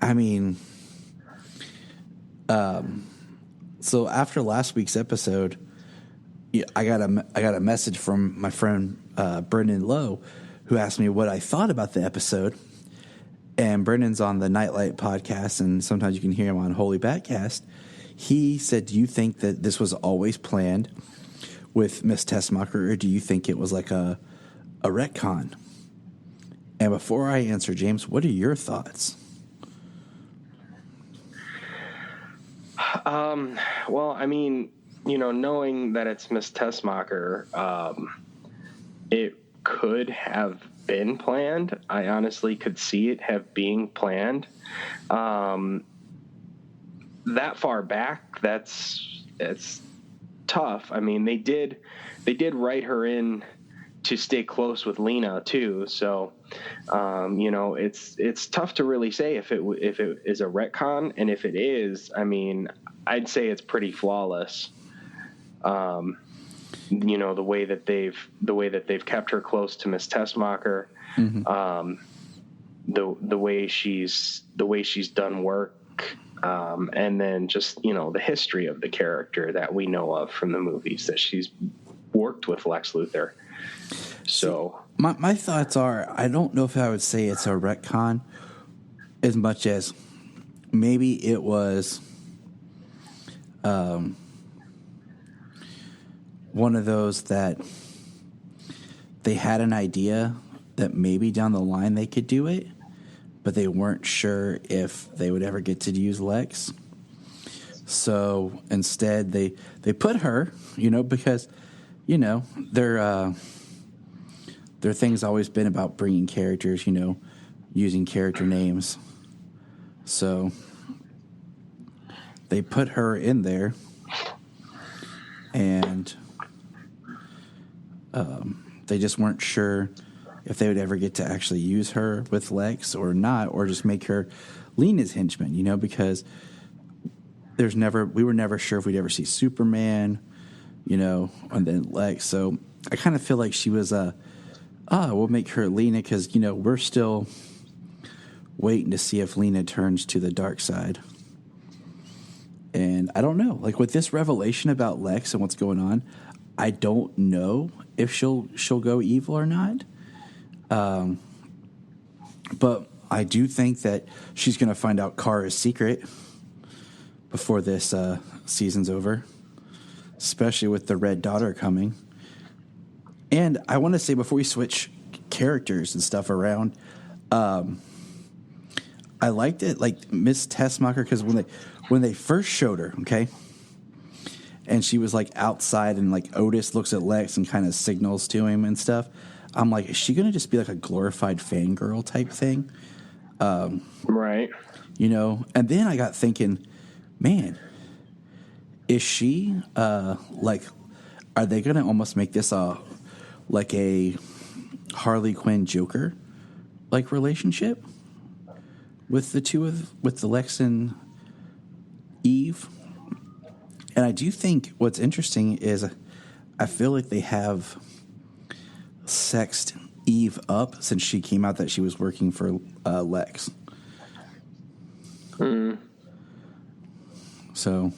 I mean, so after last week's episode, I got a message from my friend Brendan Lowe, who asked me what I thought about the episode. And Brendan's on the Nightlight podcast, and sometimes you can hear him on Holy Batcast. He said, do you think that this was always planned with Miss Tessmacher, or do you think it was like a retcon? And before I answer, James, what are your thoughts? Well, I mean, knowing that it's Miss Tessmacher, could have been planned. I honestly could see it being planned. That far back, it's tough. I mean, they did write her in to stay close with Lena too. So, it's tough to really say if it is a retcon, and if it is, I mean, I'd say it's pretty flawless. The way that they've kept her close to Miss Tessmacher, the way she's done work, and then just the history of the character that we know of from the movies, that she's worked with Lex Luthor. So my thoughts are, I don't know if I would say it's a retcon as much as maybe it was one of those that they had an idea that maybe down the line they could do it, but they weren't sure if they would ever get to use Lex. So instead they put her, because, their thing's always been about bringing characters, using character names. So they put her in there, and they just weren't sure if they would ever get to actually use her with Lex or not, or just make her Lena's henchman, because we were never sure if we'd ever see Superman, and then Lex. So I kind of feel like she was we'll make her Lena because, we're still waiting to see if Lena turns to the dark side. And I don't know, like with this revelation about Lex and what's going on, I don't know if she'll go evil or not. But I do think that she's going to find out Kara's secret before this season's over, especially with the Red Daughter coming. And I want to say, before we switch characters and stuff around, I liked it, like Miss Tessmacher, because when they first showed her, okay, and she was like outside, and like Otis looks at Lex and kind of signals to him and stuff, I'm like, is she going to just be like a glorified fangirl type thing? Right. And then I got thinking, man, is she like, are they going to almost make this like a Harley Quinn Joker like relationship with the Lex and Eve? And I do think what's interesting is I feel like they have sexed Eve up since she came out that she was working for Lex. So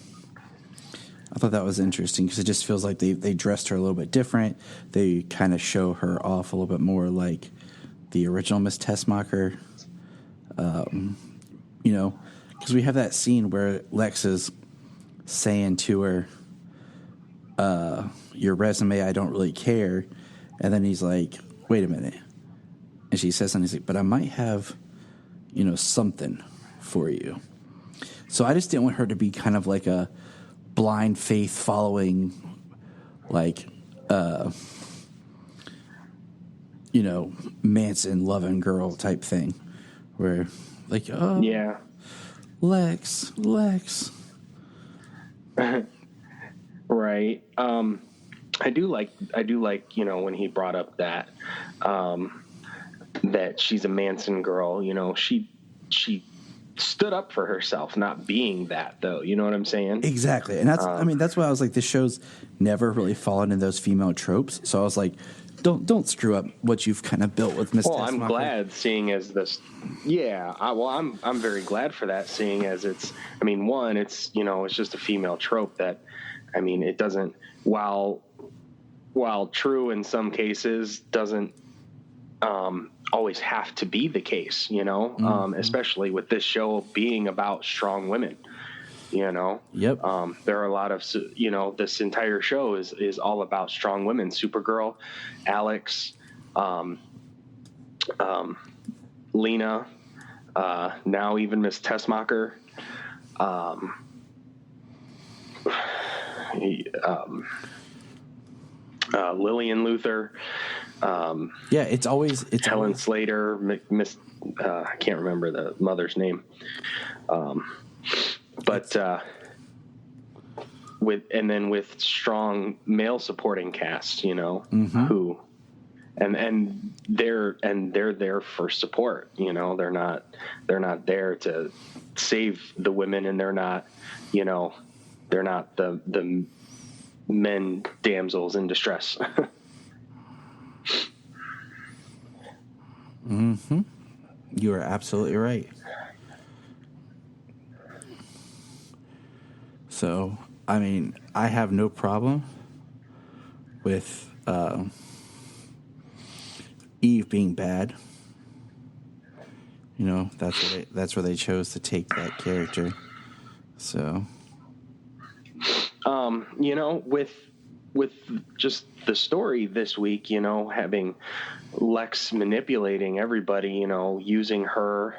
I thought that was interesting because it just feels like they dressed her a little bit different. They kind of show her off a little bit more like the original Miss Tessmacher. Because we have that scene where Lex is saying to her, your resume, I don't really care. And then he's like, wait a minute. And she says something, he's like, but I might have, something for you. So I just didn't want her to be kind of like a blind faith following, like, Manson loving girl type thing where like, oh yeah, Lex. Right. I do like, when he brought up that, that she's a Manson girl, she stood up for herself, not being that though. You know what I'm saying? Exactly. And that's why I was like, this show's never really fallen in those female tropes. So I was like, don't screw up what you've kind of built with Miss Tessmacher. I'm glad seeing as this. Yeah. I'm very glad for that, seeing as it's just a female trope that, it doesn't, while true in some cases, doesn't always have to be the case, especially with this show being about strong women, Yep. There are a lot of, this entire show is all about strong women. Supergirl, Alex, Lena, now even Miss Tessmacher, Lillian Luthor, It's Helen always, Slater, Miss I can't remember the mother's name, but with strong male supporting cast, who and they're there for support. They're not there to save the women, and they're not the men damsels in distress. Mm-hmm. You are absolutely right. So, I mean, I have no problem with Eve being bad. That's where they chose to take that character. So, with just the story this week, having Lex manipulating everybody, using her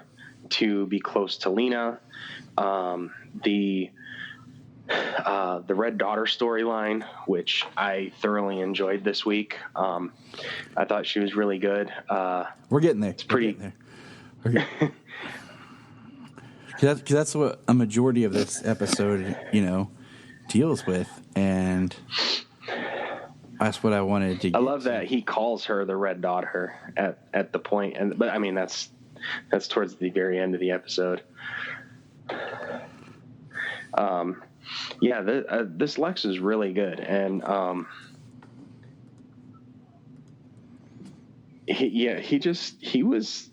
to be close to Lena, the Red Daughter storyline, which I thoroughly enjoyed this week. I thought she was really good. We're getting there. It's pretty. Because that's what a majority of this episode, deals with, and that's what I wanted to get. I love that he calls her the Red Daughter at the point, but I mean that's towards the very end of the episode. This Lex is really good, and he was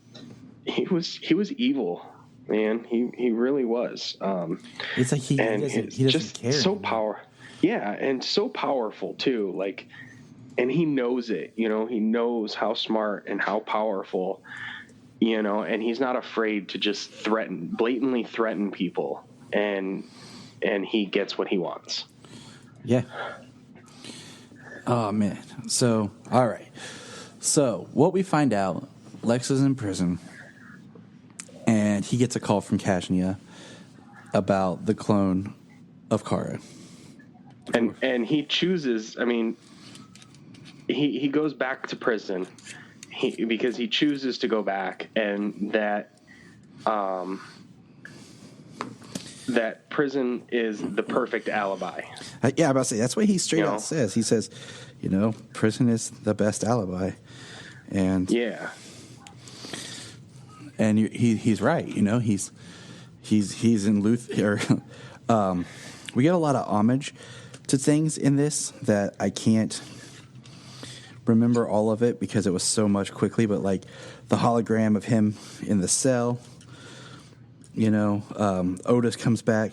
evil, man. He really was. It's like he doesn't care. So and so powerful too. Like, and he knows it. He knows how smart and how powerful. And he's not afraid to just blatantly threaten people, and he gets what he wants. Yeah. Oh man. So all right. So what we find out, Lex is in prison, and he gets a call from Kashnia about the clone of Kara. And he chooses. I mean, he goes back to prison because he chooses to go back, and that prison is the perfect alibi. I'm about to say that's what he straight out says. He says, prison is the best alibi, and and he's right. He's in Luthor. We get a lot of homage to things in this that I can't remember all of it because it was so much quickly, but like the hologram of him in the cell, Otis comes back,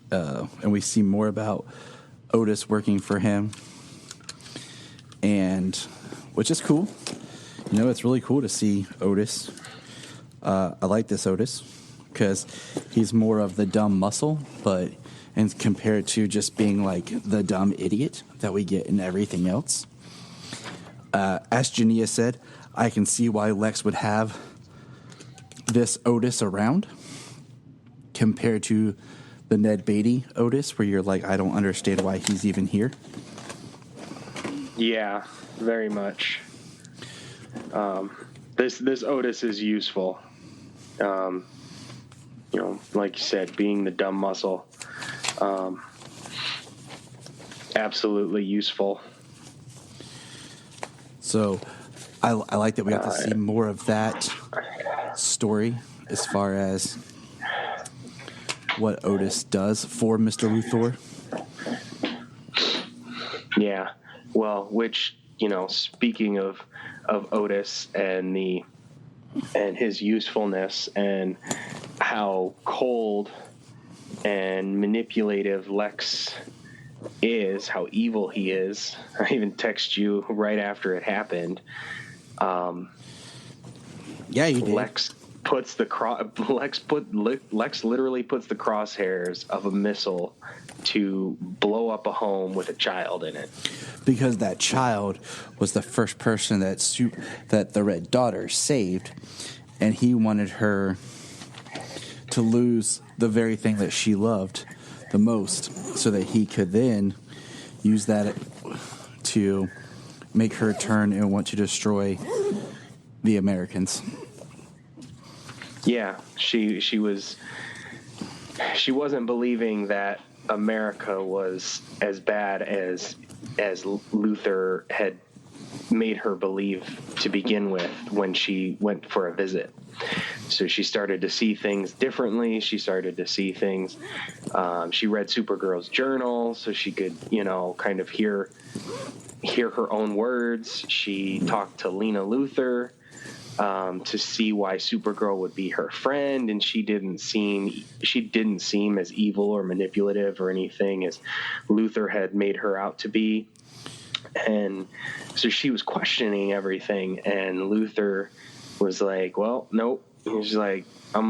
and we see more about Otis working for him, and which is cool. It's really cool to see Otis. I like this Otis because he's more of the dumb muscle, and compared to just being like the dumb idiot that we get in everything else. As Junia said, I can see why Lex would have this Otis around compared to the Ned Beatty Otis, where you're like, I don't understand why he's even here. Yeah, very much. This Otis is useful. Like you said, being the dumb muscle. Absolutely useful. So I like that we got to see more of that story as far as what Otis does for Mr. Luthor. Yeah. Well, which, speaking of Otis and his usefulness and how cold and manipulative Lex is, how evil he is. I even text you right after it happened. Yeah, you did. Lex literally puts the crosshairs of a missile to blow up a home with a child in it. Because that child was the first person that the Red Daughter saved, and he wanted her to lose the very thing that she loved the most, so that he could then use that to make her turn and want to destroy the Americans. Yeah, she wasn't believing that America was as bad as Luthor had made her believe to begin with when she went for a visit. So she started to see things differently. She started to see things. She read Supergirl's journal so she could, kind of hear her own words. She talked to Lena Luthor to see why Supergirl would be her friend, and she didn't seem as evil or manipulative or anything as Luthor had made her out to be. And so she was questioning everything, and Luthor was like, well, nope. He's like, I'm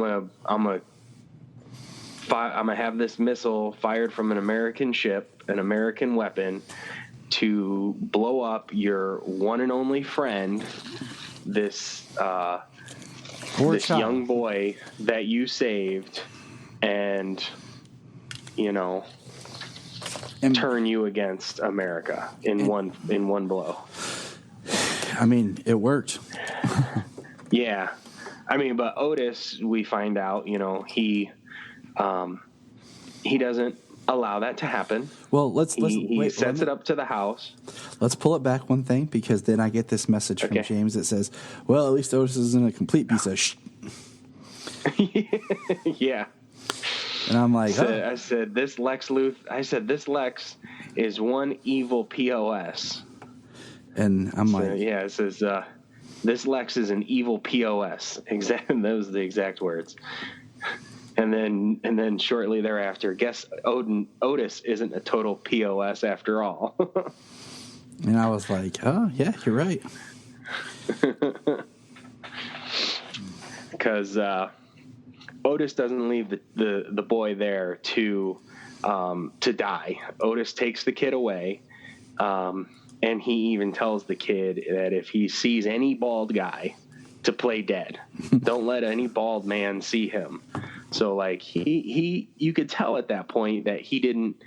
gonna have this missile fired from an American ship, an American weapon, to blow up your one and only friend, this young boy that you saved, and turn you against America in one blow. I mean, it worked. Yeah. I mean, but Otis, we find out, he doesn't allow that to happen. Well, he sets it up to the house. Let's pull it back one thing, because then I get this message from James that says, well, at least Otis isn't a complete piece of shit. Yeah. And I'm like, I said, this Lex is one evil POS. And I'm like, yeah, it says, this Lex is an evil POS. Those are the exact words. And then shortly thereafter, guess Otis isn't a total POS after all. And I was like, oh yeah, you're right. Because Otis doesn't leave the boy there to die. Otis takes the kid away, and he even tells the kid that if he sees any bald guy, to play dead. Don't let any bald man see him. So like you could tell at that point that he didn't,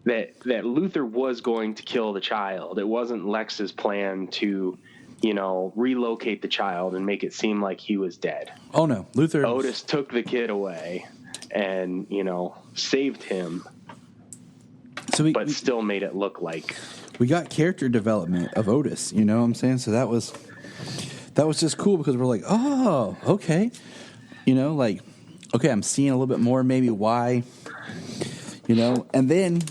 that Luthor was going to kill the child. It wasn't Lex's plan to, relocate the child and make it seem like he was dead. Oh no, Otis took the kid away and, saved him. But still made it look like we got character development of Otis, you know what I'm saying? So that was just cool, because we're like, oh, okay. Okay, I'm seeing a little bit more maybe why, and then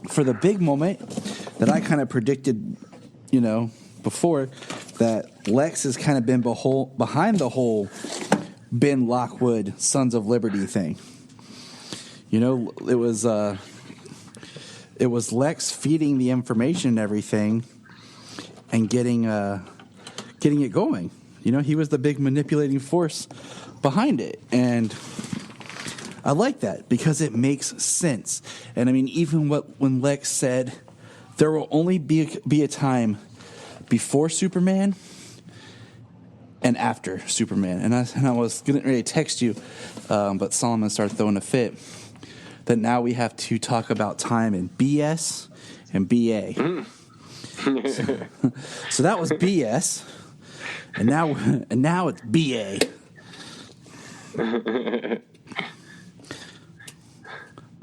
for the big moment that I kind of predicted, before, that Lex has kind of been behind the whole Ben Lockwood Sons of Liberty thing. It was Lex feeding the information and everything and getting it going. He was the big manipulating force behind it. And I like that because it makes sense. And I mean, even when Lex said there will only be a time before Superman and after Superman. And I was getting ready to text you, but Solomon started throwing a fit that now we have to talk about time in BS and BA. So that was BS, and now it's BA.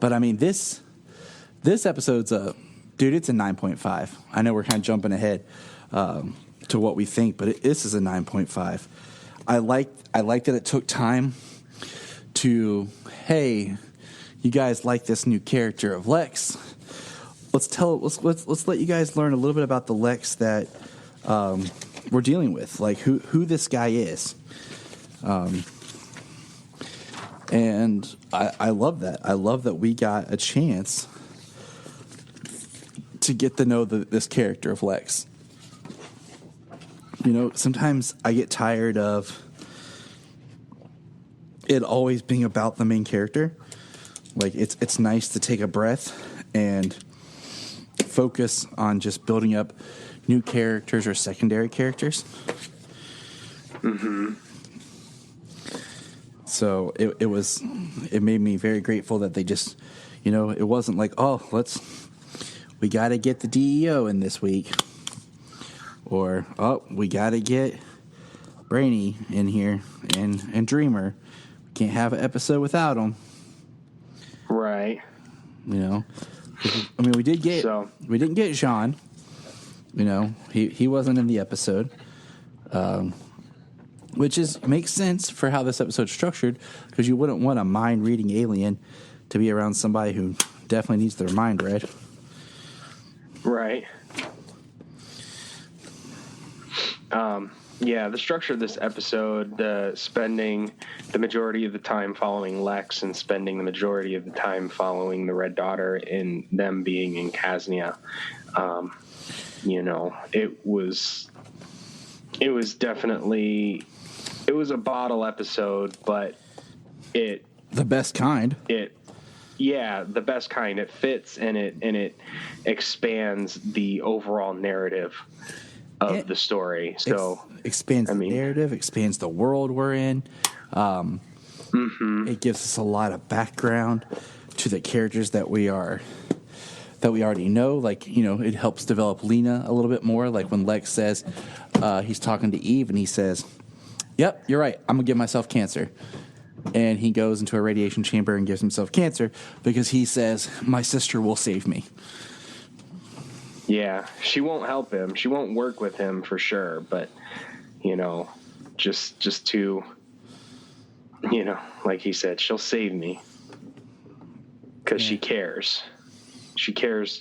But I mean, this episode's dude, it's a 9.5. I know we're kind of jumping ahead to what we think, but this is a 9.5. I like that it took time to, hey, you guys like this new character of Lex. Let's let you guys learn a little bit about the Lex that we're dealing with, like who this guy is. And I love that. I love that we got a chance to get to know this character of Lex. Sometimes I get tired of it always being about the main character. Like, it's nice to take a breath and focus on just building up new characters or secondary characters. Mm-hmm. So it made me very grateful that they just, it wasn't like, oh, we got to get the DEO in this week. or we got to get Brainy in here and Dreamer. We can't have an episode without them. Right. You know, I mean, we didn't get Jean. You know, he wasn't in the episode, which makes sense for how this episode's structured, because you wouldn't want a mind reading alien to be around somebody who definitely needs their mind read. Right. Yeah, the structure of this episode, spending the majority of the time following Lex and spending the majority of the time following the Red Daughter and them being in Kasnia, you know, it was definitely, it was a bottle episode, but the best kind. Yeah, the best kind. It fits and it expands the overall narrative of the story. So expands the narrative, expands the world we're in. It gives us a lot of background to the characters that we already know. Like, you know, it helps develop Lena a little bit more. Like when Lex says he's talking to Eve and he says, "Yep, you're right. I'm gonna give myself cancer." And he goes into a radiation chamber and gives himself cancer because he says, "My sister will save me." Yeah, she won't help him. She won't work with him for sure. But, you know, just to, you know, like he said, she'll save me because she cares. She cares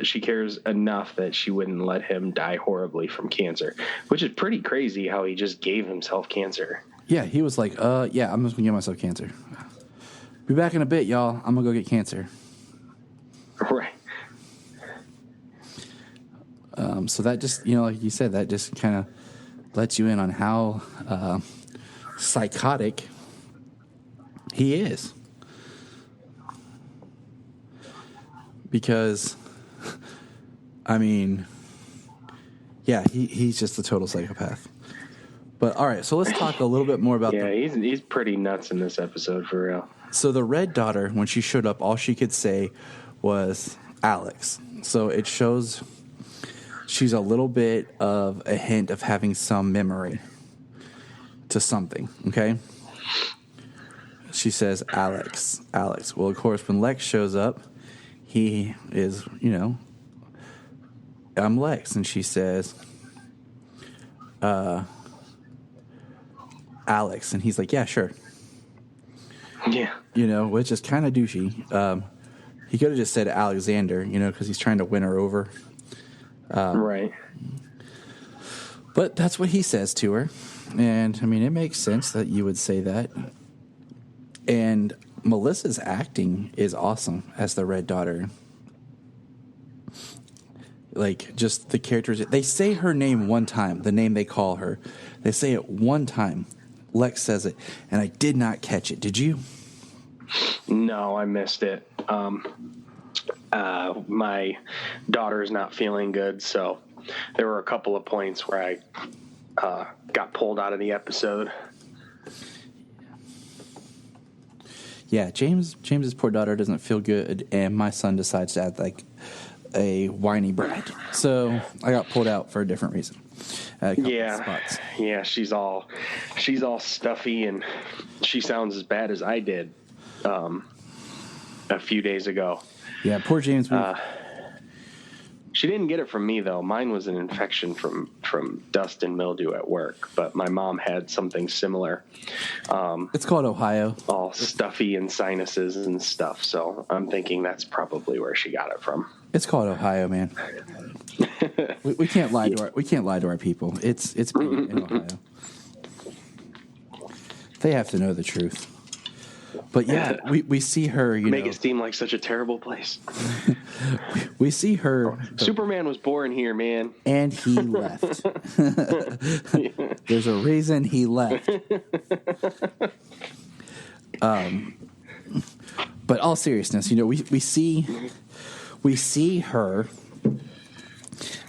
she cares enough that she wouldn't let him die horribly from cancer, which is pretty crazy how he just gave himself cancer. Yeah, he was like, yeah, I'm just going to give myself cancer. Be back in a bit, y'all. I'm going to go get cancer. Right. So that just, you know, like you said, that just kind of lets you in on how psychotic he is. Because, I mean, yeah, he's just a total psychopath. But all right, so let's talk a little bit more about. Yeah, he's pretty nuts in this episode for real. So the Red Daughter, when she showed up, all she could say was Alex. So it shows she's a little bit of a hint of having some memory to something. Okay, she says Alex. Well, of course, when Lex shows up, he is, you know, I'm Lex, and she says, Alex, and he's like, yeah, sure. Yeah. You know, which is kind of douchey. He could have just said Alexander, you know, because he's trying to win her over. Right. But that's what he says to her. And, I mean, it makes sense that you would say that. And Melissa's acting is awesome as the Red Daughter. Like, just the characters. They say her name one time, the name they call her. They say it one time. Lex says it, and I did not catch it. Did you? No, I missed it. My daughter's not feeling good, so there were a couple of points where I got pulled out of the episode. Yeah, James's poor daughter doesn't feel good, and my son decides to act like a whiny brat. So I got pulled out for a different reason. Yeah, she's all stuffy, and she sounds as bad as I did a few days ago. Yeah, poor James. She didn't get it from me though. Mine was an infection from dust and mildew at work, but my mom had something similar. It's called Ohio. All stuffy and sinuses and stuff. So I'm thinking that's probably where she got it from. It's called Ohio, man. we can't lie to our people. It's in Ohio. They have to know the truth. But yeah, we see her. Make it seem like such a terrible place. We see her. Superman was born here, man, and he left. There's a reason he left. But all seriousness, we see her.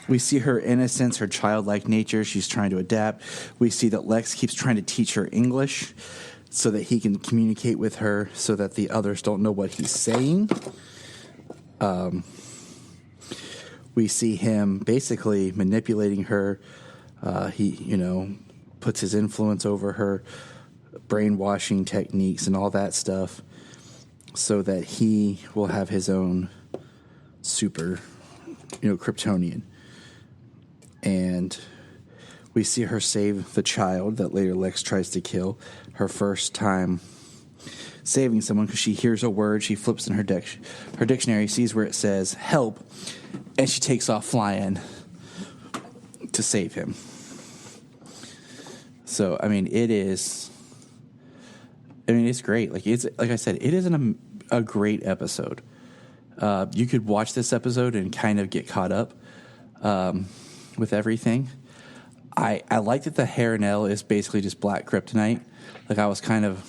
We see her innocence, her childlike nature. She's trying to adapt. We see that Lex keeps trying to teach her English so that he can communicate with her so that the others don't know what he's saying. we see him basically manipulating her. He, puts his influence over her, brainwashing techniques and all that stuff, so that he will have his own super, Kryptonian. And we see her save the child that later Lex tries to kill. Her first time saving someone, because she hears a word, she flips in her dictionary, sees where it says help, and she takes off flying to save him. So, it's great. Like I said, it is a great episode. You could watch this episode and kind of get caught up with everything. I like that the Harinel is basically just black kryptonite. Like, I was kind of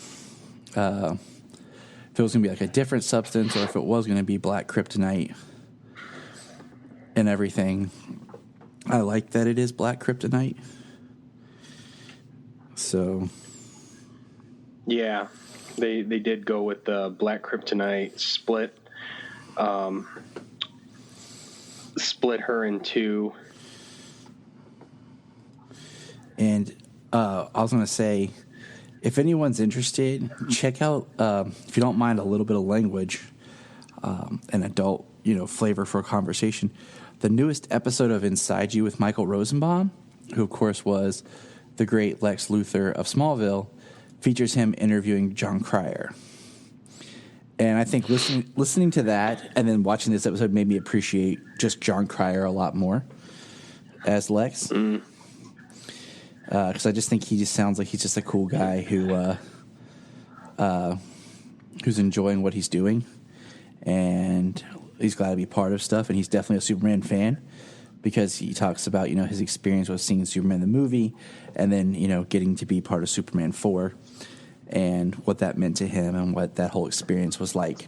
if it was going to be like a different substance, or if it was going to be black kryptonite and everything. I like that it is black kryptonite. So, yeah, they did go with the black kryptonite split her in two. And I was going to say, if anyone's interested, check out, if you don't mind a little bit of language, an adult, flavor for a conversation, the newest episode of Inside You with Michael Rosenbaum, who of course was the great Lex Luthor of Smallville, features him interviewing John Cryer. And I think listening to that and then watching this episode made me appreciate just John Cryer a lot more as Lex. Because I just think he just sounds like he's just a cool guy who's enjoying what he's doing, and he's glad to be part of stuff. And he's definitely a Superman fan, because he talks about his experience with seeing Superman the movie, and then getting to be part of Superman 4, and what that meant to him and what that whole experience was like.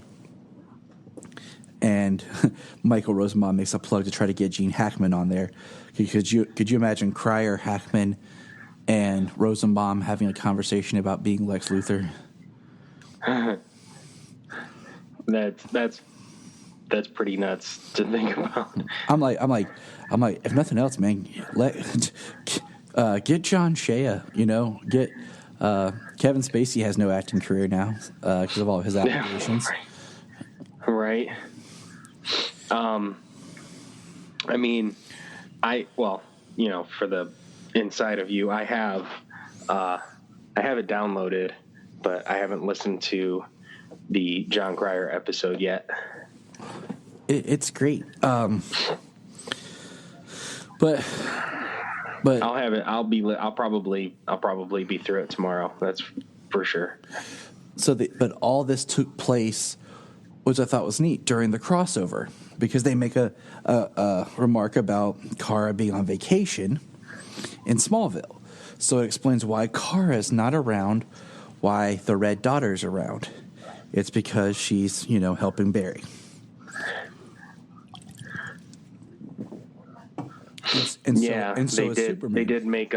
And Michael Rosenbaum makes a plug to try to get Gene Hackman on there. Could you imagine Cryer, Hackman, and Rosenbaum having a conversation about being Lex Luthor? That's pretty nuts to think about. I'm like, if nothing else, man, get John Shea. Get Kevin Spacey has no acting career now because of all of his allegations. Right. For the inside of you, I have it downloaded, but I haven't listened to the John Cryer episode yet. It's great. But I'll have it. I'll probably be through it tomorrow. That's for sure. But all this took place, which I thought was neat, during the crossover, because they make a remark about Kara being on vacation in Smallville. So it explains why Kara is not around, why the Red Daughter's around. It's because she's, helping Barry. They did make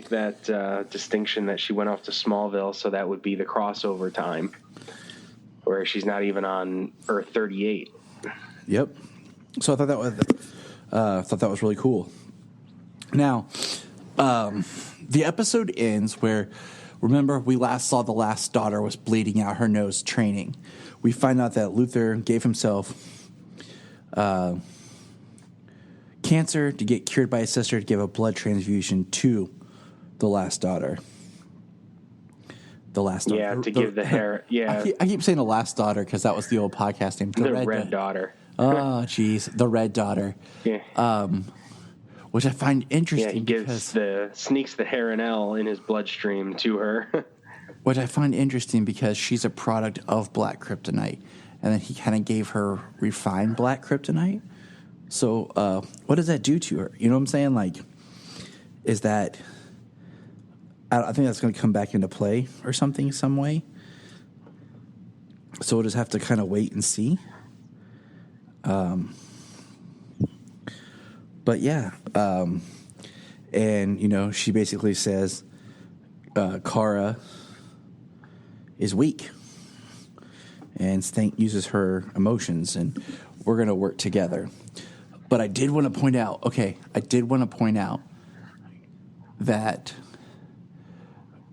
that distinction that she went off to Smallville, so that would be the crossover time, where she's not even on Earth 38. Yep. So I thought that was really cool. Now, the episode ends where, remember, we last saw the last daughter was bleeding out her nose training. We find out that Luthor gave himself cancer to get cured by his sister to give a blood transfusion to the last daughter. The last daughter. Yeah, to give the hair. Yeah. I keep saying the last daughter because that was the old podcast name. The Red Daughter. Oh, jeez. The Red Daughter. Yeah. Which I find interesting. Yeah, sneaks the Harinel in his bloodstream to her. Which I find interesting because she's a product of black kryptonite. And then he kind of gave her refined black kryptonite. So what does that do to her? You know what I'm saying? Like, is that... I think that's going to come back into play or something some way. So we'll just have to kind of wait and see. But yeah. And, she basically says Kara is weak and uses her emotions. And we're going to work together. But I did want to point out, that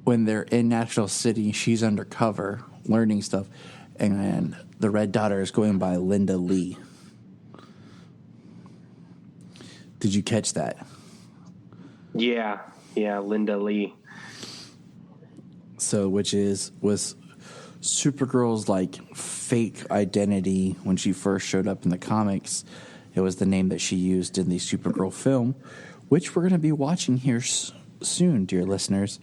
when they're in National City, she's undercover learning stuff, and the Red Daughter is going by Linda Lee. Did you catch that? Yeah, Linda Lee. So, was Supergirl's like fake identity when she first showed up in the comics. It was the name that she used in the Supergirl film, which we're going to be watching here soon, dear listeners,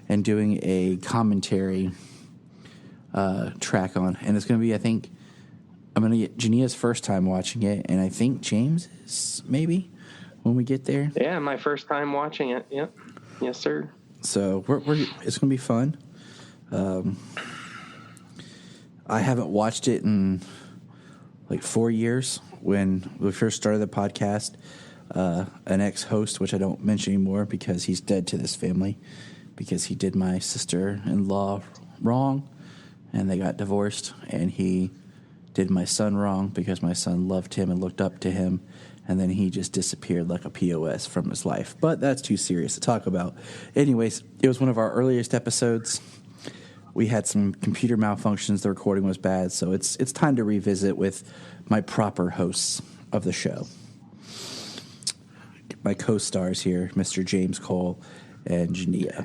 and doing a commentary track on. And it's going to be, I think, I'm going to get Junia's first time watching it, and I think James's maybe when we get there. Yeah, my first time watching it. Yep. Yes, sir. So it's going to be fun. I haven't watched it in like 4 years. When we first started the podcast, an ex-host, which I don't mention anymore because he's dead to this family, because he did my sister-in-law wrong, and they got divorced, and he did my son wrong because my son loved him and looked up to him, and then he just disappeared like a POS from his life. But that's too serious to talk about. Anyways, it was one of our earliest episodes. We had some computer malfunctions. The recording was bad, so it's time to revisit with my proper hosts of the show. My co-stars here, Mr. James Cole and Junia.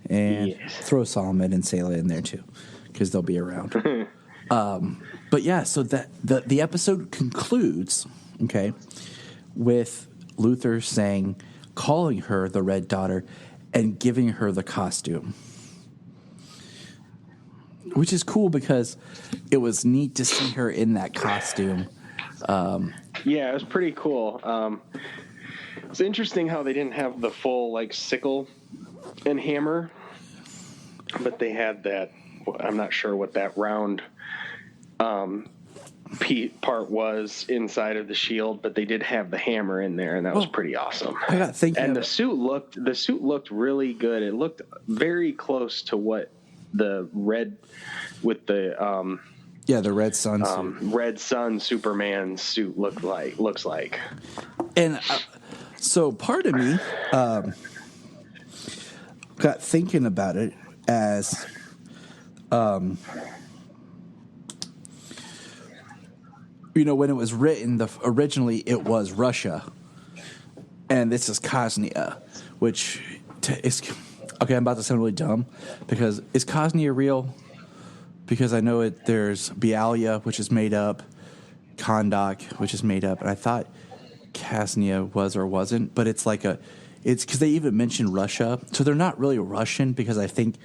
And throw Solomon and Sayla in there, too, because they'll be around. But, yeah, so that the episode concludes, okay, with Luthor calling her the Red Daughter and giving her the costume. Which is cool because it was neat to see her in that costume. Yeah, it was pretty cool. It's interesting how they didn't have the full like sickle and hammer, but they had that. I'm not sure what that round part was inside of the shield, but they did have the hammer in there, and that was pretty awesome. I got thinking, and the suit looked really good. It looked very close to what the red with the the Red Sun suit. Red Sun Superman suit looks like. And so part of me got thinking about it as when it was written, originally it was Russia, and this is Kosnia, which is okay. I'm about to sound really dumb because is Kosnia real? Because I know there's Bialya, which is made up, Kondak, which is made up, and I thought Kosnia was or wasn't, but it's because they even mentioned Russia, so they're not really Russian because I think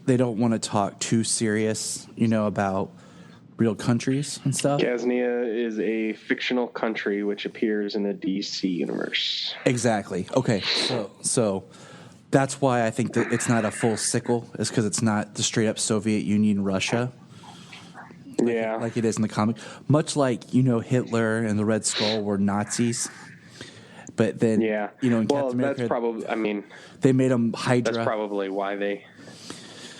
they don't want to talk too serious, about real countries and stuff. Kosnia is a fictional country which appears in the DC universe. Exactly. Okay, so that's why I think that it's not a full sickle, is because it's not the straight up Soviet Union Russia. Like it is in the comic. Much like, Hitler and the Red Skull were Nazis. But then, in Captain America, that's probably, they made them Hydra. That's probably why they,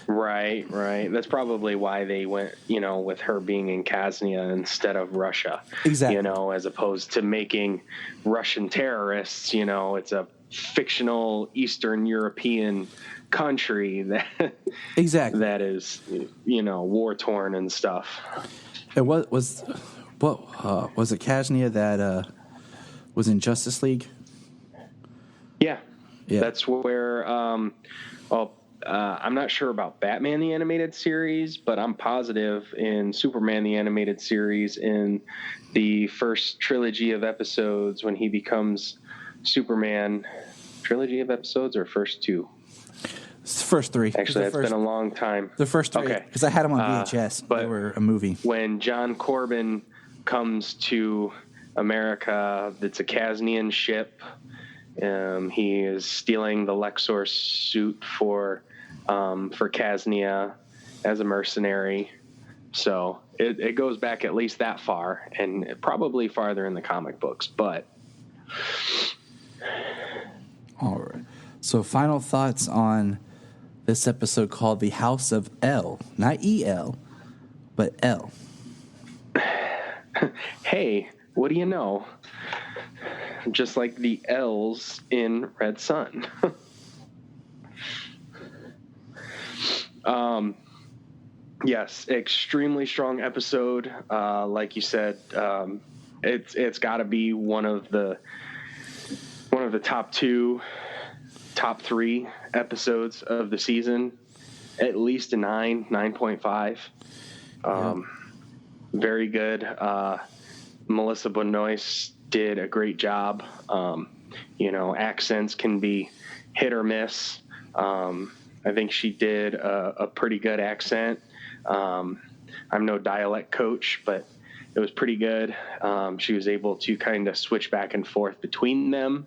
right. That's probably why they went, with her being in Kosnia instead of Russia. Exactly. As opposed to making Russian terrorists, it's a fictional Eastern European country that that is war torn and stuff. And what was it Kosnia that was in Justice League? Yeah. That's where I'm not sure about Batman the Animated Series, but I'm positive in Superman the Animated Series, in the first trilogy of episodes when he becomes Superman. Trilogy of episodes or first two? It's the first three. Actually, that's been a long time. The first three, because I had them on VHS. But they were a movie. When John Corbin comes to America, it's a Kosnian ship. He is stealing the Lexor suit for Kosnia as a mercenary. So it goes back at least that far, and probably farther in the comic books. But all right. So final thoughts on this episode called The House of L. Not E-L, but L. hey, what do you know? Just like the L's in Red Sun. Yes, extremely strong episode. Like you said, it's got to be one of the top 3 episodes of the season. At least a 9.5. Very good. Melissa Benoist did a great job. Accents can be hit or miss. I think she did a pretty good accent. I'm no dialect coach, but it was pretty good. She was able to kind of switch back and forth between them,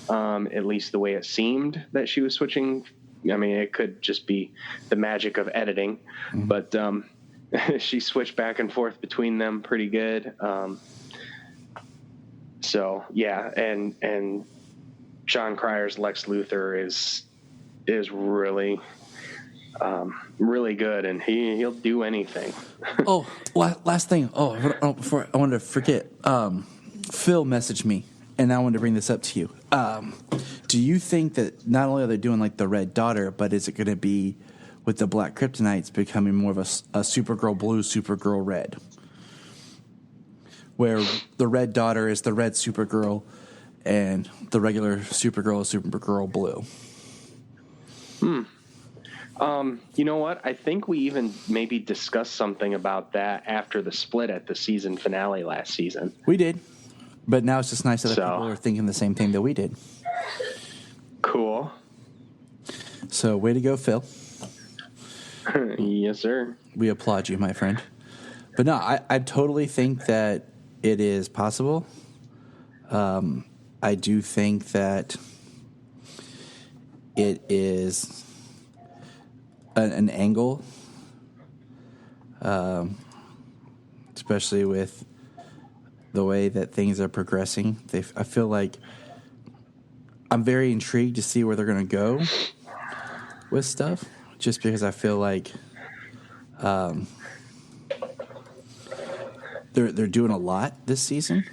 at least the way it seemed that she was switching. I mean, it could just be the magic of editing, but she switched back and forth between them pretty good. So yeah, and John Cryer's Lex Luthor is really really good, and he'll do anything. Oh, last thing. Before I wanted to forget, Phil messaged me, and I wanted to bring this up to you. Do you think that not only are they doing like the Red Daughter, but is it going to be with the Black Kryptonites becoming more of a Supergirl Blue, Supergirl Red, where the Red Daughter is the Red Supergirl, and the regular Supergirl is Supergirl Blue? You know what? I think we even maybe discussed something about that after the split at the season finale last season. We did. But now it's just nice that people are thinking the same thing that we did. Cool. So, way to go, Phil. Yes, sir. We applaud you, my friend. But no, I totally think that it is possible. I do think that it is an angle, especially with the way that things are progressing. I feel like I'm very intrigued to see where they're going to go with stuff, just because I feel like they're doing a lot this season.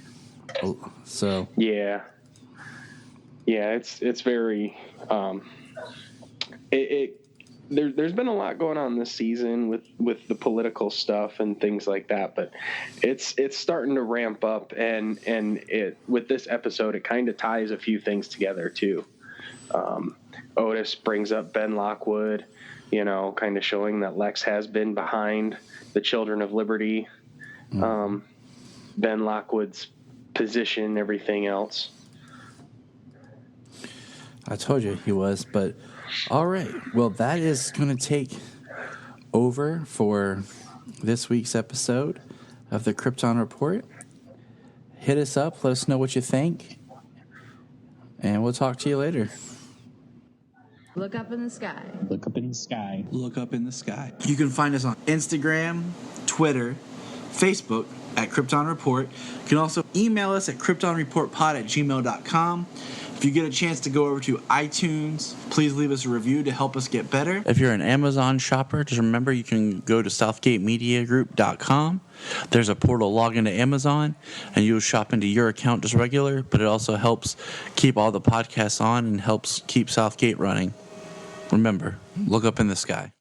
So yeah, it's very there's been a lot going on this season with the political stuff and things like that, but it's starting to ramp up, and it with this episode it kind of ties a few things together too. Otis brings up Ben Lockwood, kind of showing that Lex has been behind the Children of Liberty, Ben Lockwood's position, everything else. I told you he was, but all right. Well, that is going to take over for this week's episode of the Krypton Report. Hit us up. Let us know what you think. And we'll talk to you later. Look up in the sky. Look up in the sky. Look up in the sky. You can find us on Instagram, Twitter, Facebook at Krypton Report. You can also email us at kryptonreportpod@gmail.com. If you get a chance to go over to iTunes, please leave us a review to help us get better. If you're an Amazon shopper, just remember you can go to southgatemediagroup.com. There's a portal log into Amazon, and you'll shop into your account just regular, but it also helps keep all the podcasts on and helps keep Southgate running. Remember, look up in the sky.